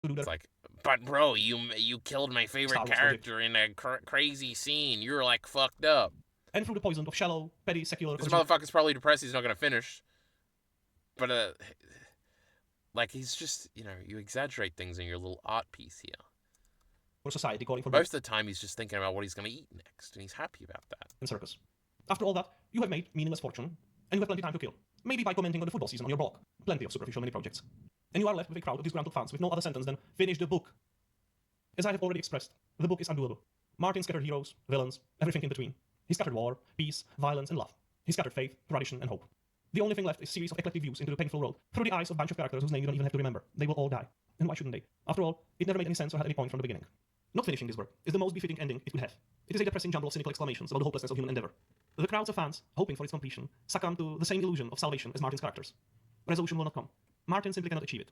It's like, but bro, you killed my favorite character in a crazy scene. You're, like, fucked up. And through the poison of shallow, petty, secular... This motherfucker's probably depressed. He's not going to finish. But, like, he's just, you know, you exaggerate things in your little art piece here. For society calling for... Most of the time, he's just thinking about what he's going to eat next, and he's happy about that. And circus. After all that, you have made meaningless fortune, and you have plenty of time to kill. Maybe by commenting on the football season on your blog. Plenty of superficial mini projects. And you are left with a crowd of disgruntled fans with no other sentence than, finish the book. As I have already expressed, the book is undoable. Martin scattered heroes, villains, everything in between. He scattered war, peace, violence, and love. He scattered faith, tradition, and hope. The only thing left is a series of eclectic views into the painful world, through the eyes of a bunch of characters whose name you don't even have to remember. They will all die. And why shouldn't they? After all, it never made any sense or had any point from the beginning. Not finishing this work is the most befitting ending it could have. It is a depressing jumble of cynical exclamations about the hopelessness of human endeavor. The crowds of fans, hoping for its completion, succumb to the same illusion of salvation as Martin's characters. Resolution will not come. Martin simply cannot achieve it.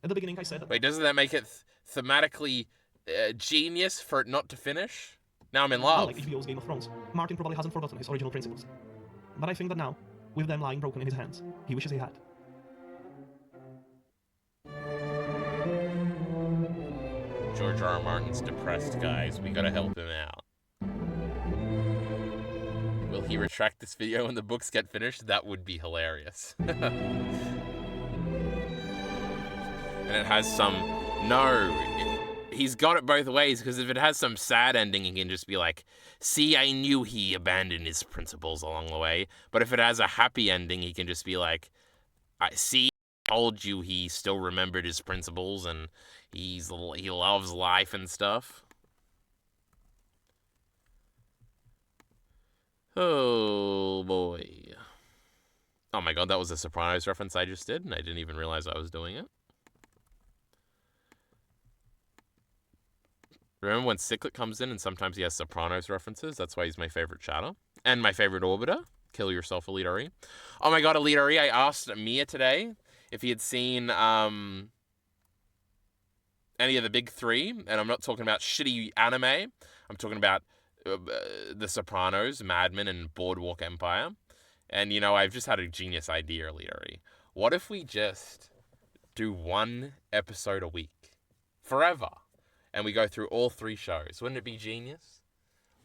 At the beginning I said that... Wait, doesn't that make it thematically genius for it not to finish? Now I'm in love. Like HBO's Game of Thrones, Martin probably hasn't forgotten his original principles. But I think that now, with them lying broken in his hands, he wishes he had. George R. R. Martin's depressed, guys. We gotta help him out. Will he retract this video when the books get finished? That would be hilarious. And it has some... No. He's got it both ways, because if it has some sad ending, he can just be like, see, I knew he abandoned his principles along the way. But if it has a happy ending, he can just be like, I told you he still remembered his principles and he loves life and stuff. Oh boy. Oh my god, that was a Sopranos reference I just did, and I didn't even realize I was doing it. Remember when Cyclic comes in and sometimes he has Sopranos references? That's why he's my favorite chatter. And my favorite orbiter. Kill yourself, Elite RE. Oh my god, Elite RE, I asked Mia today if he had seen any of the big three, and I'm not talking about shitty anime. I'm talking about The Sopranos, Mad Men, and Boardwalk Empire. And, you know, I've just had a genius idea, Elite RE. What if we just do one episode a week? Forever. And we go through all three shows. Wouldn't it be genius?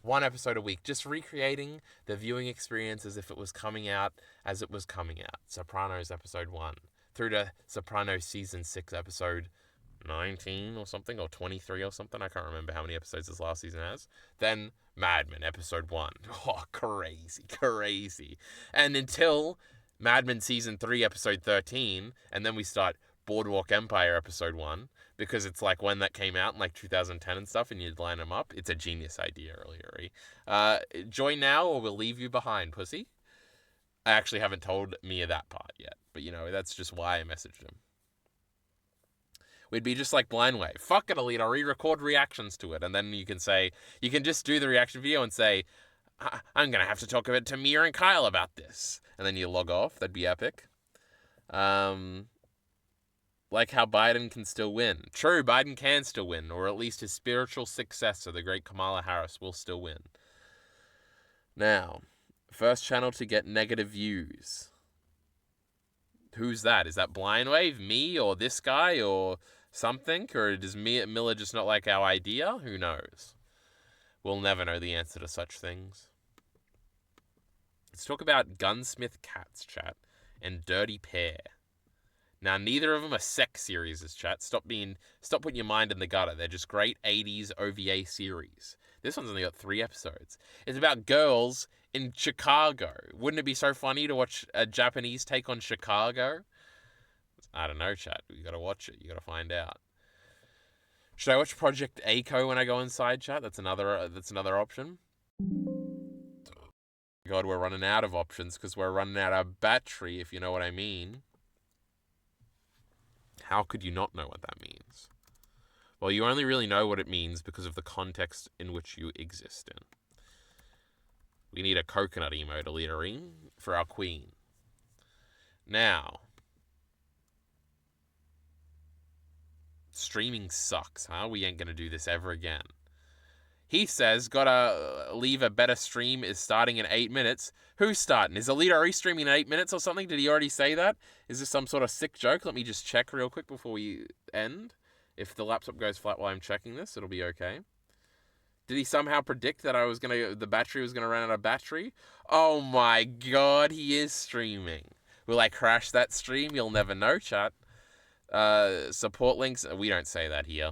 One episode a week, just recreating the viewing experience as if it was coming out as it was coming out. Sopranos episode 1 through to Sopranos season 6 episode 19 or something, or 23 or something. I can't remember how many episodes this last season has. Then Mad Men episode 1. Oh, crazy. And until Mad Men season 3 episode 13, and then we start Boardwalk Empire episode 1, because it's like when that came out in like 2010 and stuff, and you'd line them up. It's a genius idea, earlier. Join now or we'll leave you behind, pussy. I actually haven't told Mia that part yet, but you know, that's just why I messaged him. We'd be just like Blind Wave. Fuck it, Elite, I'll re-record reactions to it, and then you can just do the reaction video and say, I'm gonna have to talk to Mia and Kyle about this. And then you log off. That'd be epic. Like how Biden can still win. True, Biden can still win, or at least his spiritual successor, the great Kamala Harris, will still win. Now, first channel to get negative views. Who's that? Is that Blind Wave, me, or this guy, or something? Or does Miller just not like our idea? Who knows? We'll never know the answer to such things. Let's talk about Gunsmith Cats, chat, and Dirty Pair. Now, neither of them are sex series, chat. Stop putting your mind in the gutter. They're just great 80s OVA series. This one's only got 3 episodes. It's about girls in Chicago. Wouldn't it be so funny to watch a Japanese take on Chicago? I don't know, chat. You gotta watch it. You gotta find out. Should I watch Project A-ko when I go inside, chat? That's another option. God, we're running out of options because we're running out of battery, if you know what I mean. How could you not know what that means? Well, you only really know what it means because of the context in which you exist in. We need a coconut emote, Alita Ring, for our queen. Now, streaming sucks, huh? We ain't gonna do this ever again. He says, gotta leave a better stream is starting in 8 minutes. Who's starting? Is Alita restreaming in 8 minutes or something? Did he already say that? Is this some sort of sick joke? Let me just check real quick before we end. If the laptop goes flat while I'm checking this, it'll be okay. Did he somehow predict that the battery was gonna run out of battery? Oh my god, he is streaming. Will I crash that stream? You'll never know, chat. Support links, we don't say that here.